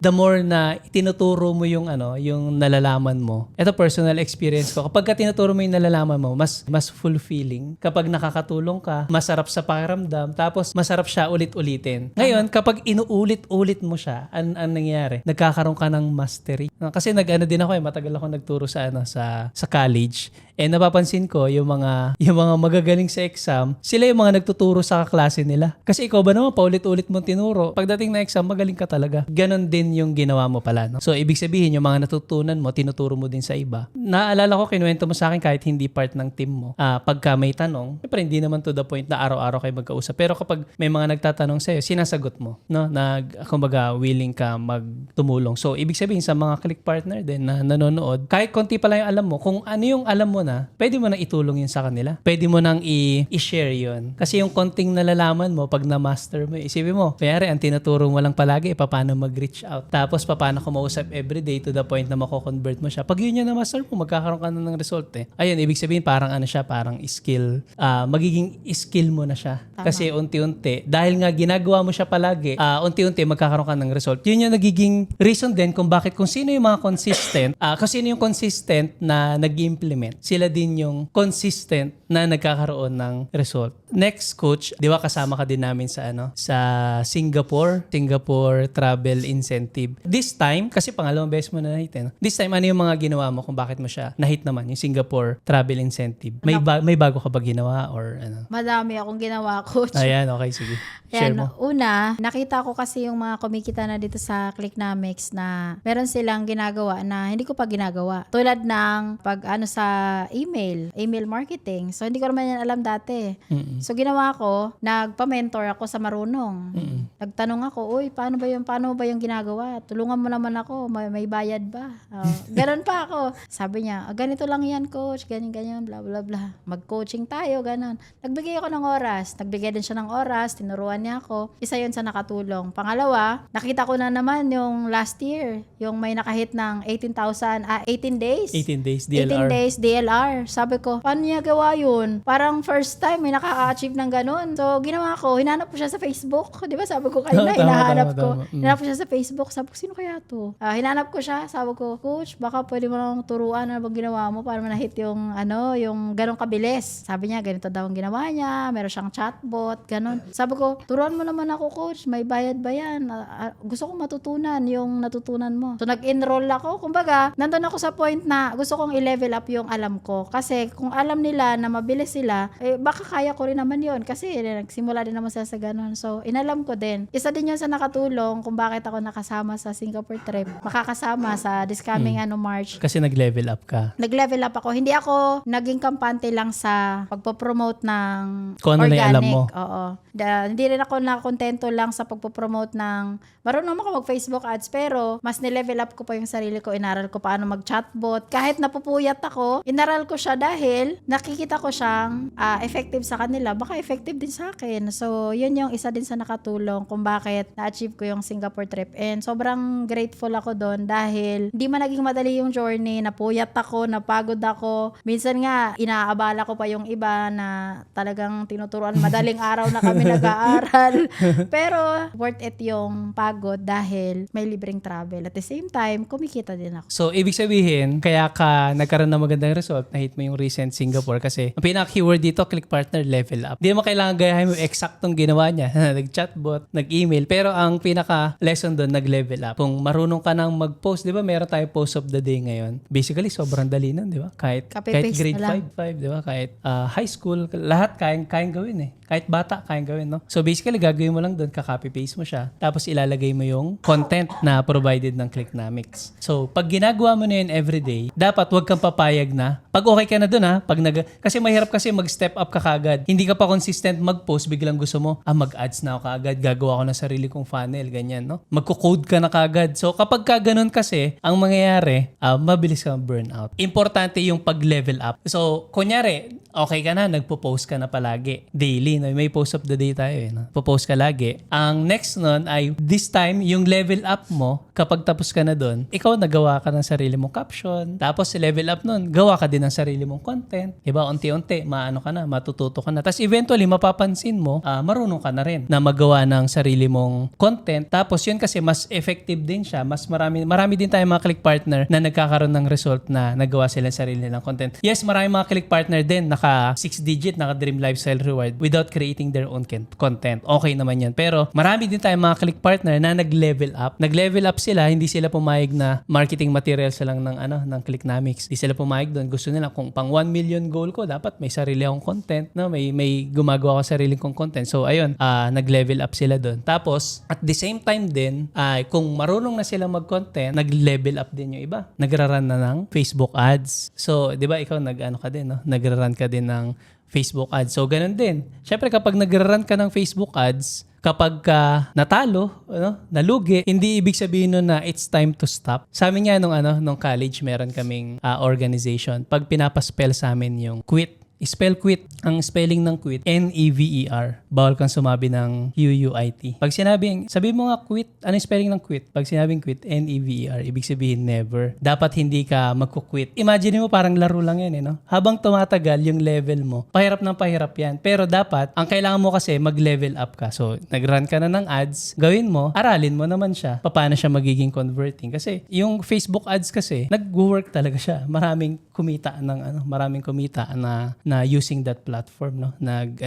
the more na tinuturo mo yung yung nalalaman mo. Ito personal experience ko. Kapag tinuturo mo yung nalalaman mo, mas fulfilling. Kapag nakakatulong ka, masarap sa pakiramdam, tapos masarap siya ulit-ulitin. Ngayon, kapag inuulit-ulit mo siya, ang nangyayari, nagkakaroon ka ng mastery. Kasi din ako matagal ako nagturo sa sa college. Napapansin ko yung mga magagaling sa exam, sila yung mga nagtuturo sa kaklase nila. Kasi ikaw ba naman paulit-ulit mong tinuro, pagdating na exam magaling ka talaga. Ganon din yung ginawa mo pala, no? So ibig sabihin yung mga natutunan mo, tinuturo mo din sa iba. Naalala ko, kinuwento mo sa akin kahit hindi part ng team mo. Pagka may tanong, syempre hindi naman to the point na araw-araw kayo magkausap. Pero kapag may mga nagtatanong sa'yo, sinasagot mo, no? Kumbaga willing ka magtumulong. So ibig sabihin sa mga click partner din na nanonood, kahit konti pala yung alam mo, kung ano yung alam mo na, pwede mo nang itulong yun sa kanila. Pwede mo nang i-share yun. Kasi yung konting nalalaman mo, pag na-master mo, isipin mo, kaya ang tinuturo mo lang palagi, paano mag-reach out. Tapos, paano kumausap everyday to the point na mako-convert mo siya. Pag yun yung na-master mo, magkakaroon ka na ng result Ayun, ibig sabihin, parang parang skill. Magiging skill mo na siya. Tama. Kasi unti-unti, dahil nga ginagawa mo siya palagi, unti-unti magkakaroon ka ng result. Yun yung nagiging reason din kung sino yung mga consistent, kasi sino yung consistent na nag-implement. Sila din yung consistent na nagkakaroon ng result. Next, Coach, di ba kasama ka din namin sa sa Singapore Travel Incentive. This time, kasi pangalawang beses mo na na-hit. This time, ano yung mga ginawa mo kung bakit mo siya na-hit naman, yung Singapore Travel Incentive? May bago ka ba ginawa or Madami akong ginawa, Coach. Ayan, okay, sige. Share mo. Una, nakita ko kasi yung mga kumikita na dito sa Clicknomics na meron silang ginagawa na hindi ko pa ginagawa. Tulad ng sa email marketing. So, hindi ko naman yan alam dati. Mm-mm. So, ginawa ko, nagpa-mentor ako sa marunong. Nagtanong ako, uy, paano ba yung ginagawa? Tulungan mo naman ako, may bayad ba? Ganon pa ako. Sabi niya, ganito lang yan, coach, ganyan, bla bla bla. Mag-coaching tayo, ganon. Nagbigay ako ng oras. Nagbigay din siya ng oras, tinuruan niya ako. Isa yun sa nakatulong. Pangalawa, nakita ko na naman yung last year, yung may nakahit ng 18 days. 18 days 18 DLR. days DLR. Sabi ko, paano niya gawa yun? Parang first time may nakaka-achieve ng ganun. So, ginawa ko, hinanap ko siya sa Facebook. Di ba sabi ko kanina, Tama, hinahanap tama, ko. tama. Hinanap ko siya sa Facebook. Sabi ko, sino kaya to? Hinanap ko siya. Sabi ko, coach, baka pwede mo lang turuan ano bang ginawa mo para manahit yung ganun kabilis. Sabi niya, ganito daw ang ginawa niya. Meron siyang chatbot, ganun. Sabi ko, turuan mo naman ako, coach. May bayad ba yan? Gusto kong matutunan yung natutunan mo. So, nag-enroll ako. Kumbaga, nandun ako sa point na gusto kong i-level up yung alam ko. Kasi kung alam nila na mabilis sila, baka kaya ko rin naman yun. Kasi nagsimula din naman sila sa ganun. So, inalam ko din. Isa din yun sa nakatulong kung bakit ako nakasama sa Singapore trip. Makakasama sa this coming March. Kasi nag-level up ka. Nag-level up ako. Hindi ako naging kampante lang sa pagpo-promote ng Kung ano na yung organic. alam mo. Oo. Hindi rin ako nakontento lang sa pagpo-promote ng marunong ako mag-Facebook ads pero mas nilevel up ko pa yung sarili ko. Inaral ko paano mag-chatbot. Kahit napupuyat ako, inaral ko siya dahil nakikita ko siyang effective sa kanila. Baka effective din sa akin. So, yun yung isa din sa nakatulong kung bakit na-achieve ko yung Singapore trip. And sobrang grateful ako doon dahil hindi man naging madali yung journey. Napuyat ako, napagod ako. Minsan nga, inaabala ko pa yung iba na talagang tinuturuan. Madaling araw na kami nag-aaral. Pero, worth it yung pagod dahil may libreng travel. At the same time, kumikita din ako. So, ibig sabihin, kaya ka nagkaroon ng magandang result, na-hit mo yung recent Singapore kasi ang pinaka-keyword dito, click partner, level up. Hindi mo kailangan gayahin mo eksaktong ginawa niya. Nag-chatbot, nag-email. Pero ang pinaka-lesson doon, nag-level up. Kung marunong ka nang mag-post, di ba, meron tayo post of the day ngayon. Basically, sobrang dali nun, di ba? Kahit Copy-paste grade na lang. 5, di ba? Kahit high school, lahat kayang gawin eh. Kahit bata, kayang gawin, no? So basically, gagawin mo lang doon, ka-copy-paste mo siya. Tapos ilalagay mo yung content na provided ng Clicknomics. So, pag ginagawa mo na yun everyday, dapat wag kang papayag na. Pag okay ka na doon, ha? Kasi mahirap kasi mag-step up ka kagad. Hindi ka pa consistent mag-post, biglang gusto mo, mag-ads na ako kagad, gagawa ko na sarili kong funnel, ganyan, no? Magko-code ka na kagad. So, kapag ka ganun kasi, ang mangyayari, mabilis kang burnout. Importante yung pag-level up. So, kunyari, okay ka na, nagpo-post ka na palagi. Daily, no? May post of the day tayo, eh, no? Po-post ka lagi. Ang next nun ay, this time, yung level up mo, kapag tapos ka na dun, ikaw nagawa ka ng sarili mong caption. Tapos, level up nun, gawa ka din ng sarili mong content. Diba? Unti-unti, maano ka na, matututo ka na. Tapos, eventually, mapapansin mo, marunong ka na rin na magawa ng sarili mong content. Tapos, yun kasi mas effective din siya. Mas marami din tayong mga click partner na nagkakaroon ng result na nagawa sila ng sarili nilang content. Yes, marami mga click partner din, naka 6-digit, naka Dream Lifestyle Reward without creating their own content. Okay naman yan. Pero marami din tayong mga click partner na nag-level up. Nag-level up sila, hindi sila pumayag na marketing materials lang ng Clicknomics. Hindi sila pumayag doon. Gusto nila kung pang 1 million goal ko, dapat may sarili akong content, no? May gumagawa ako sariling kong content. So ayun, nag-level up sila doon. Tapos at the same time din, kung marunong na sila mag-content, nag-level up din yung iba. Nagra-run na ng Facebook ads. So, 'di ba ikaw ka din, no? Nagra-run ka din ng Facebook ads. So, ganun din. Syempre, kapag nagra-run ka ng Facebook ads, kapag ka natalo, nalugi, hindi ibig sabihin nun na it's time to stop. Sa amin nga nung college, meron kaming organization. Pag pinapaspell sa amin yung quit, spell quit. Ang spelling ng quit, N-E-V-E-R. Bawal kang sumabi ng Q-U-I-T. Pag sabi mo nga quit, ano yung spelling ng quit? Pag sinabing quit, N-E-V-E-R, ibig sabihin never. Dapat hindi ka magkukwit. Imagine mo parang laro lang yan, no? Habang tumatagal yung level mo, pahirap ng pahirap yan. Pero dapat, ang kailangan mo kasi mag-level up ka. So, nag-run ka na ng ads, gawin mo, aralin mo naman siya. Paano siya magiging converting? Kasi yung Facebook ads kasi, nag-work talaga siya. Maraming kumita na using that platform, no? Nag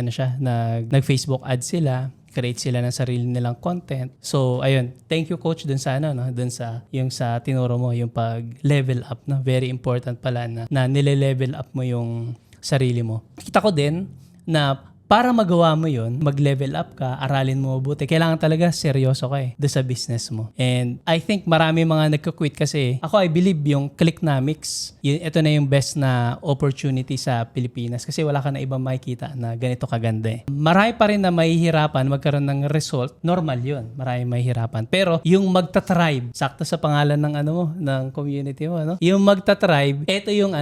Facebook ads sila, create sila ng sarili nilang content. So, ayun, thank you coach dun sa dun sa yung sa tinuro mo, yung pag-level up, no? Very important pala na nile-level up mo yung sarili mo. Kita ko din na para magawa mo yun, mag-level up ka, aralin mo mabuti, kailangan talaga seryoso ka doon sa business mo. And I think marami mga nagko-quit kasi ako I believe yung Clicknomics, ito na yung best na opportunity sa Pilipinas kasi wala ka na ibang makikita na ganito kaganda. Marami pa rin na mahihirapan magkaroon ng result, normal yun. Marami mahihirapan. Pero yung magta-thrive, sakto sa pangalan ng ng community mo, yung magta-thrive, ito yung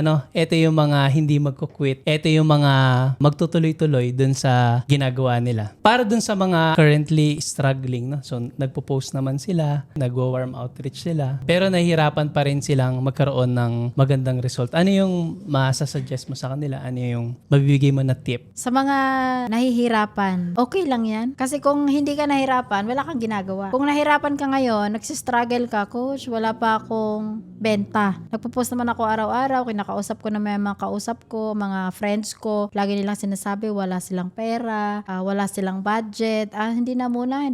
mga hindi magko-quit, ito yung mga magtutuloy-tuloy dun sa ginagawa nila. Para dun sa mga currently struggling, no? So nagpo-post naman sila, nagwo-warm outreach sila, pero nahihirapan pa rin silang magkaroon ng magandang result. Ano yung masasuggest mo sa kanila? Ano yung mabibigay mo na tip? Sa mga nahihirapan, okay lang yan. Kasi kung hindi ka nahirapan, wala kang ginagawa. Kung nahirapan ka ngayon, nagsistruggle ka, coach, wala pa akong benta. Nagpo-post naman ako araw-araw, kinakausap ko na may mga kausap ko, mga friends ko, lagi nilang sinasabi, wala silang pera, wala silang budget, hindi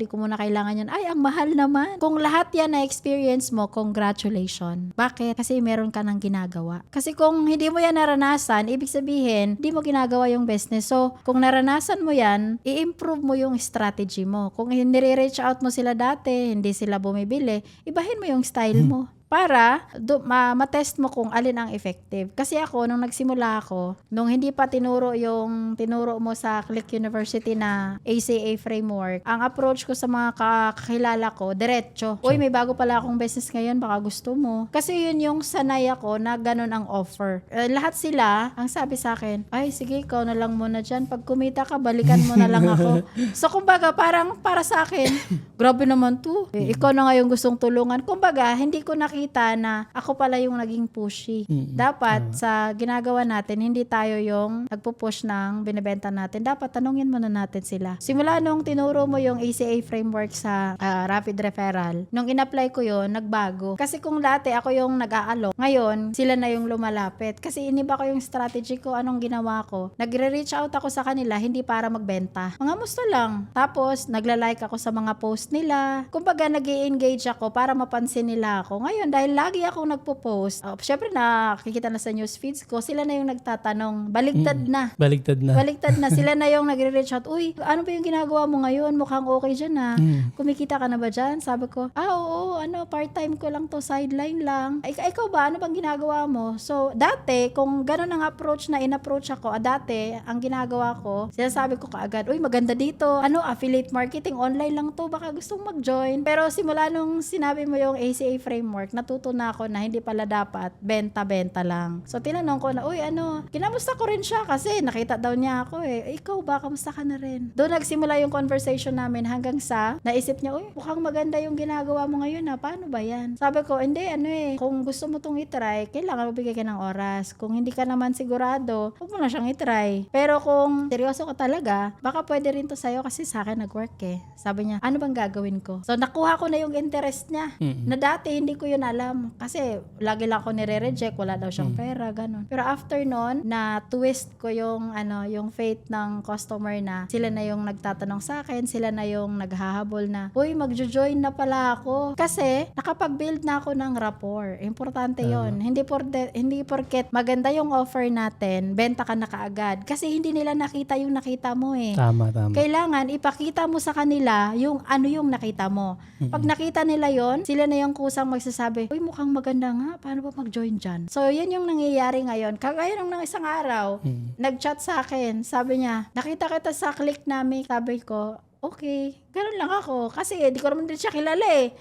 ko muna kailangan yan. Ay, ang mahal naman. Kung lahat yan na experience mo, congratulations. Bakit? Kasi meron ka ng ginagawa. Kasi kung hindi mo yan naranasan, ibig sabihin, hindi mo ginagawa yung business. So, kung naranasan mo yan, i-improve mo yung strategy mo. Kung nire-reach out mo sila dati, hindi sila bumibili, ibahin mo yung style mo. Para matest mo kung alin ang effective. Kasi ako, nung nagsimula ako, nung hindi pa tinuro mo sa Click University na ACA framework, ang approach ko sa mga kakilala ko, diretso. Uy, may bago pala akong business ngayon, baka gusto mo. Kasi yun yung sanay ako na ganun ang offer. Lahat sila, ang sabi sa akin, ay sige, ikaw na lang muna dyan. Pag kumita ka, balikan mo na lang ako. So, kumbaga, parang para sa akin, grabe naman to. Ikaw na nga yung gustong tulungan. Kumbaga, hindi ko nakita na ako pala yung naging pushy. Dapat sa ginagawa natin, hindi tayo yung nagpo-push ng binibenta natin. Dapat tanungin muna natin sila. Simula nung tinuro mo yung ACA framework sa rapid referral, nung in-apply ko yun, nagbago. Kasi kung dati ako yung nag-aalok, ngayon sila na yung lumalapit. Kasi iniba ko yung strategy ko, anong ginawa ko. Nagre-reach out ako sa kanila, hindi para magbenta. Mga musta lang. Tapos, nagla-like ako sa mga post nila. Kumbaga, nag-i-engage ako para mapansin nila ako. Ngayon, dahil lagi akong nagpo-post, syempre nakikita na sa news feeds ko, sila na yung nagtatanong, baligtad na. Baligtad na. Sila na yung nagre-reach out, uy, ano ba yung ginagawa mo ngayon? Mukhang okay dyan ha. Kumikita ka na ba dyan? Sabi ko, oo, part-time ko lang to, sideline lang. Ikaw ba? Ano bang ginagawa mo? So, dati, kung gano'n ang approach na in-approach ako, dati, ang ginagawa ko, sinasabi ko kaagad, uy, maganda dito. Affiliate marketing, online lang to, baka gustong mag-join. Pero simula nung sinabi mo yung ACA framework, natuto na ako na hindi pala dapat benta-benta lang. So, tinanong ko na, uy, kinamusta ko rin siya kasi nakita daw niya ako ikaw ba, kamusta ka na rin? Doon nagsimula yung conversation namin hanggang sa naisip niya, uy, mukhang maganda yung ginagawa mo ngayon ha, paano ba yan? Sabi ko, hindi, kung gusto mo itong itry, kailangan mabigay ka ng oras. Kung hindi ka naman sigurado, huwag mo na siyang itry. Pero kung seryoso ka talaga, baka pwede rin to sa'yo kasi sa akin nag-work Sabi niya, ano bang gagawin ko? So, nakuha ko na yung interest niya. Na dati, hindi ko yun alam. Kasi, lagi lang ako nire-reject. Wala daw siyang pera, ganun. Pero after nun, na twist ko yung faith ng customer na sila na yung nagtatanong sa akin, sila na yung naghahabol na, uy, magjo-join na pala ako. Kasi, nakapag-build na ako ng rapport. Importante yon. Hindi porket maganda yung offer natin, benta ka na kaagad. Kasi hindi nila nakita yung nakita mo Tama. Kailangan, ipakita mo sa kanila yung yung nakita mo. Pag nakita nila yon, sila na yung kusang magsasabi, uy, mukhang maganda nga, paano ba mag-join dyan? So, yun yung nangyayari ngayon. Kagaya nung isang araw, nag-chat sa akin, sabi niya, nakita kita sa Clicknomics. Sabi ko, okay, ganun lang ako. Kasi di ko naman din siya kilala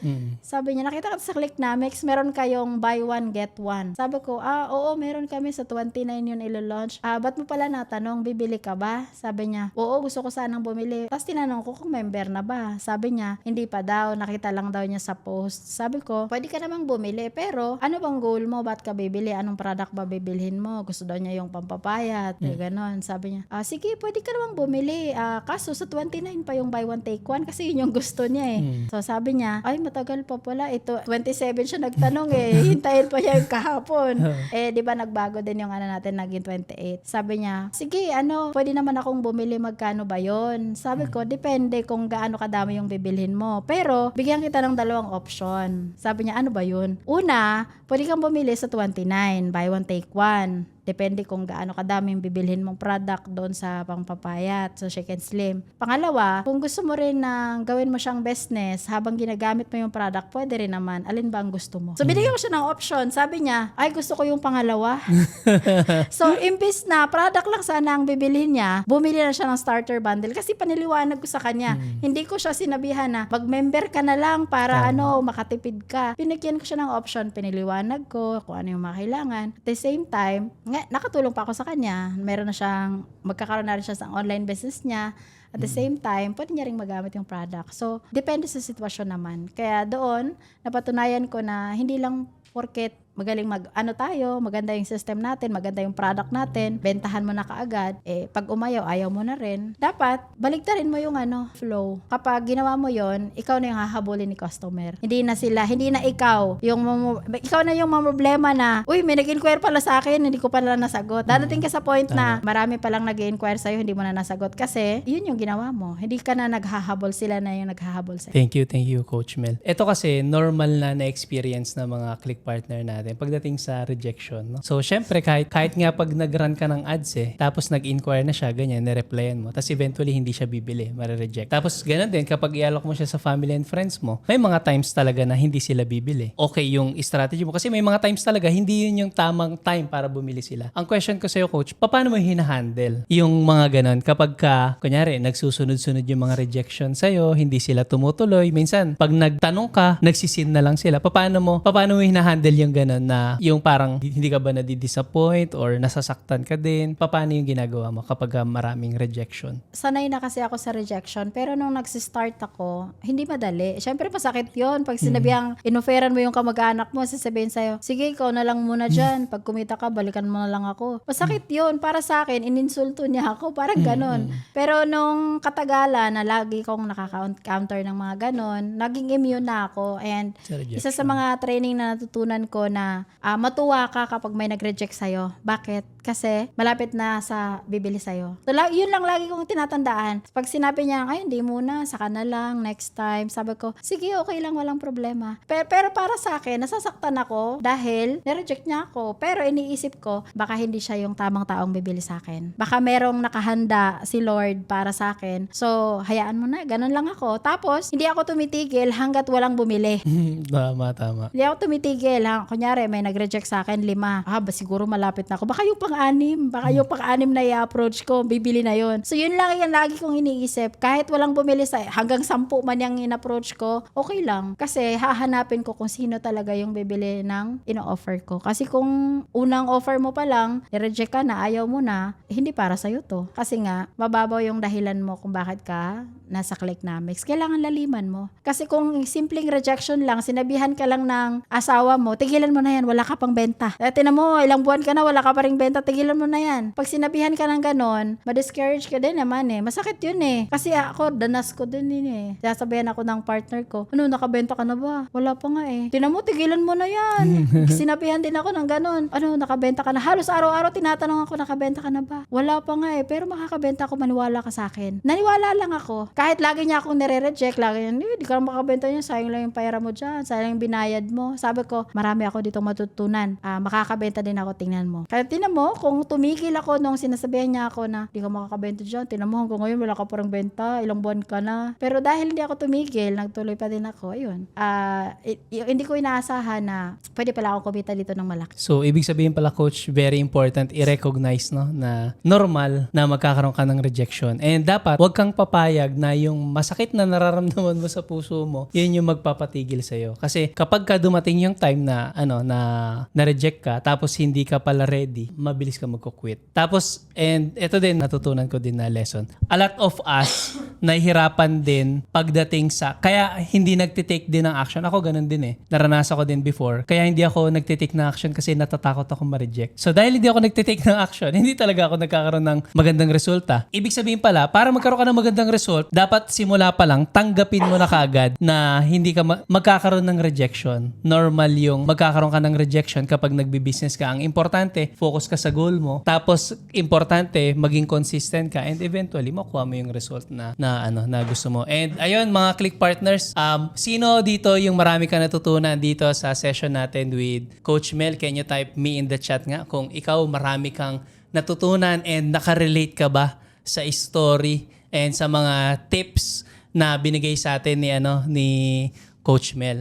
Sabi niya, nakita ka sa Clicknomics, meron kayong buy one, get one. Sabi ko, oo, meron kami sa 29 yun ilo-launch. Ba't mo pala natanong, bibili ka ba? Sabi niya, oo, gusto ko sanang bumili. Tapos tinanong ko kung member na ba. Sabi niya, hindi pa daw, nakita lang daw niya sa post. Sabi ko, pwede ka namang bumili, pero ano bang goal mo? Ba't ka bibili? Anong product ba bibilhin mo? Gusto daw niya yung pampapayat. Ganon. Sabi niya, sige, pwede ka namang bumili. Kaso sa 29 pa yung buy one, take one kasi yun yung gusto niya So sabi niya, ay matagal pa pala. Ito, 27 siya nagtanong Hintayin pa niya yung kahapon. Di ba nagbago din yung natin, naging 28. Sabi niya, sige, pwede naman akong bumili, magkano ba yon? Sabi ko, depende kung gaano kadami yung bibilhin mo. Pero, bigyan kita ng dalawang option. Sabi niya, ano ba yun? Una, pwede kang bumili sa 29, buy one, take one. Depende kung gaano kadaming bibilhin mong product doon sa pangpapayat, so Shake and Slim. Pangalawa, kung gusto mo rin na gawin mo siyang business habang ginagamit mo yung product, pwede rin naman. Alin ba ang gusto mo? So, binigyan ko siya ng option. Sabi niya, ay gusto ko yung pangalawa. So, imbis na product lang sana ang bibilhin niya, bumili na siya ng starter bundle kasi paniliwanag ko sa kanya. Hindi ko siya sinabihan na mag-member ka na lang para makatipid ka. Pinigyan ko siya ng option, piniliwanag ko kung ano yung mga kailangan. At the same time, nakatulong pa ako sa kanya. Meron na siyang, magkakaroon na rin siya sa online business niya. At the same time, pwede niya rin magamit yung product. So, depende sa sitwasyon naman. Kaya doon, napatunayan ko na hindi lang porket magaling maganda yung system natin, maganda yung product natin, bentahan mo na kaagad, pag umayaw, ayaw mo na rin. Dapat, baligtarin mo yung flow. Kapag ginawa mo yon, ikaw na yung hahabulin ni customer. Hindi na ikaw na yung problema na, uy, may nag-inquire pala sa akin, hindi ko pala nasagot. Dadating ka sa point na marami palang nag-inquire sa'yo, hindi mo na nasagot kasi yun yung ginawa mo. Hindi ka na naghahabol, sila na yung naghahabol sa'yo. Thank you, Coach Mel. Ito kasi, normal na experience ng mga click partner natin pagdating sa rejection. No? So, syempre, kahit nga pag nag-run ka ng ads tapos nag-inquire na siya, ganyan, nireplyan mo. Tapos eventually, hindi siya bibili, mare-reject. Tapos, ganun din, kapag i-alloc mo siya sa family and friends mo, may mga times talaga na hindi sila bibili. Okay yung strategy mo. Kasi may mga times talaga, hindi yun yung tamang time para bumili sila. Ang question ko sa'yo, Coach, paano mo hinahandle yung mga ganun? Kapag kunyari, nagsusunod-sunod yung mga rejection sa'yo, hindi sila tumutuloy. Minsan, pag nagtanong ka, nagsisin na lang sila. Paano mo hinahandle yung ganun na yung parang hindi ka ba nadi-disappoint or nasasaktan ka din? Paano yung ginagawa mo kapag maraming rejection? Sanay na kasi ako sa rejection, pero nung nagsistart ako, hindi madali. Siyempre, masakit yun. Pag sinabihang inoferan mo yung kamag-anak mo, sasabihin sa'yo, sige, ikaw na lang muna dyan. Pag kumita ka, balikan mo na lang ako. Masakit yun. Para sa akin, ininsulto niya ako. Parang ganon. Pero nung katagalan na lagi kong nakaka-counter ng mga ganon, naging immune na ako. And isa sa mga training na natutunan ko na matuwa ka kapag may nag-reject sa'yo. Bakit? Kasi malapit na sa bibili sa'yo. So, yun lang lagi kong tinatandaan. Pag sinabi niya, ay hindi muna, saka na lang, next time. Sabi ko, sige, okay lang, walang problema. Pero para sa akin, nasasaktan ako dahil nireject niya ako. Pero iniisip ko, baka hindi siya yung tamang taong bibili sa akin. Baka merong nakahanda si Lord para sa akin. So, hayaan mo na. Ganun lang ako. Tapos, hindi ako tumitigil hanggat walang bumili. Tama. Hindi ako tumitigil. Kunyari, may nag-reject sa akin 5. Siguro malapit na ako. Baka yung pang-anim na i-approach ko, bibili na yon. So, yun lang yung lagi kong iniisip. Kahit walang bumili hanggang 10 man yung in-approach ko, okay lang. Kasi hahanapin ko kung sino talaga yung bibili ng ino-offer ko. Kasi kung unang offer mo pa lang, i-reject ka na, ayaw mo na, hindi para sa'yo to. Kasi nga, mababaw yung dahilan mo kung bakit ka nasa Clicknomics. Kailangan laliman mo. Kasi kung simpleng rejection lang, sinabihan ka lang ng asawa mo, tigilan mo na yan, wala ka pang benta. Tinan mo, ilang buwan ka na, wala ka pa ring benta, tigilan mo na yan. Pag sinabihan ka ng ganon, ma-discourage ka din naman Masakit yun Kasi ako, danas ko din Sasabihan ako ng partner ko, nakabenta ka na ba? Wala pa nga Tinan mo, tigilan mo na yan. Sinabihan din ako ng ganon. Nakabenta ka na? Halos araw-araw tinatanong ako, nakabenta ka na ba? Wala pa nga pero makakabenta ako, maniwala ka sa akin. Naniwala lang ako. Kahit lagi niya akong nire-reject, lagi niya, hindi ka makakabenta niya, sayang lang yung pera mo dyan, sayang yung binayad mo. Sabi ko, marami ako dito matutunan. Makakabenta din ako, tingnan mo. Kaya tingnan mo, kung tumigil ako nung sinasabihan niya ako na, hindi ka makakabenta dyan, tingnan mo, hanggang ngayon wala ka parang benta, ilang buwan ka na. Pero dahil hindi ako tumigil, nagtuloy pa din ako, ayun. Hindi ko inaasahan na pwede pala ako kumita dito ng malaki. So, ibig sabihin pala, Coach, very important i-recognize na normal na magkakaroon ka ng rejection. And dapat, huwag kang papayag na yung masakit na nararamdaman mo sa puso mo, yun yung magpapatigil sa'yo. Kasi kapag ka dumating yung time na na-reject ka, tapos hindi ka pala ready, mabilis ka magko-quit. Tapos, and ito din, natutunan ko din na lesson. A lot of us, nahihirapan din pagdating sa, kaya hindi nagtitake din ng action. Ako ganun din Naranasan ko din before. Kaya hindi ako nagtitake ng action kasi natatakot ako ma-reject. So dahil hindi ako nagtitake ng action, hindi talaga ako nagkakaroon ng magandang resulta. Ibig sabihin pala, para magkaroon ka ng magandang result, dapat simula pa lang, tanggapin mo na kaagad na hindi ka magkakaroon ng rejection. Normal yung magkakaroon magkakaroon ka ng rejection kapag nagbi-business ka. Ang importante, focus ka sa goal mo. Tapos, importante, maging consistent ka and eventually, makuha mo yung result na gusto mo. And ayun, mga Click Partners, sino dito yung marami ka natutunan dito sa session natin with Coach Mel? Can you type me in the chat nga kung ikaw marami kang natutunan and nakarelate ka ba sa story and sa mga tips na binigay sa atin ni Coach Mel.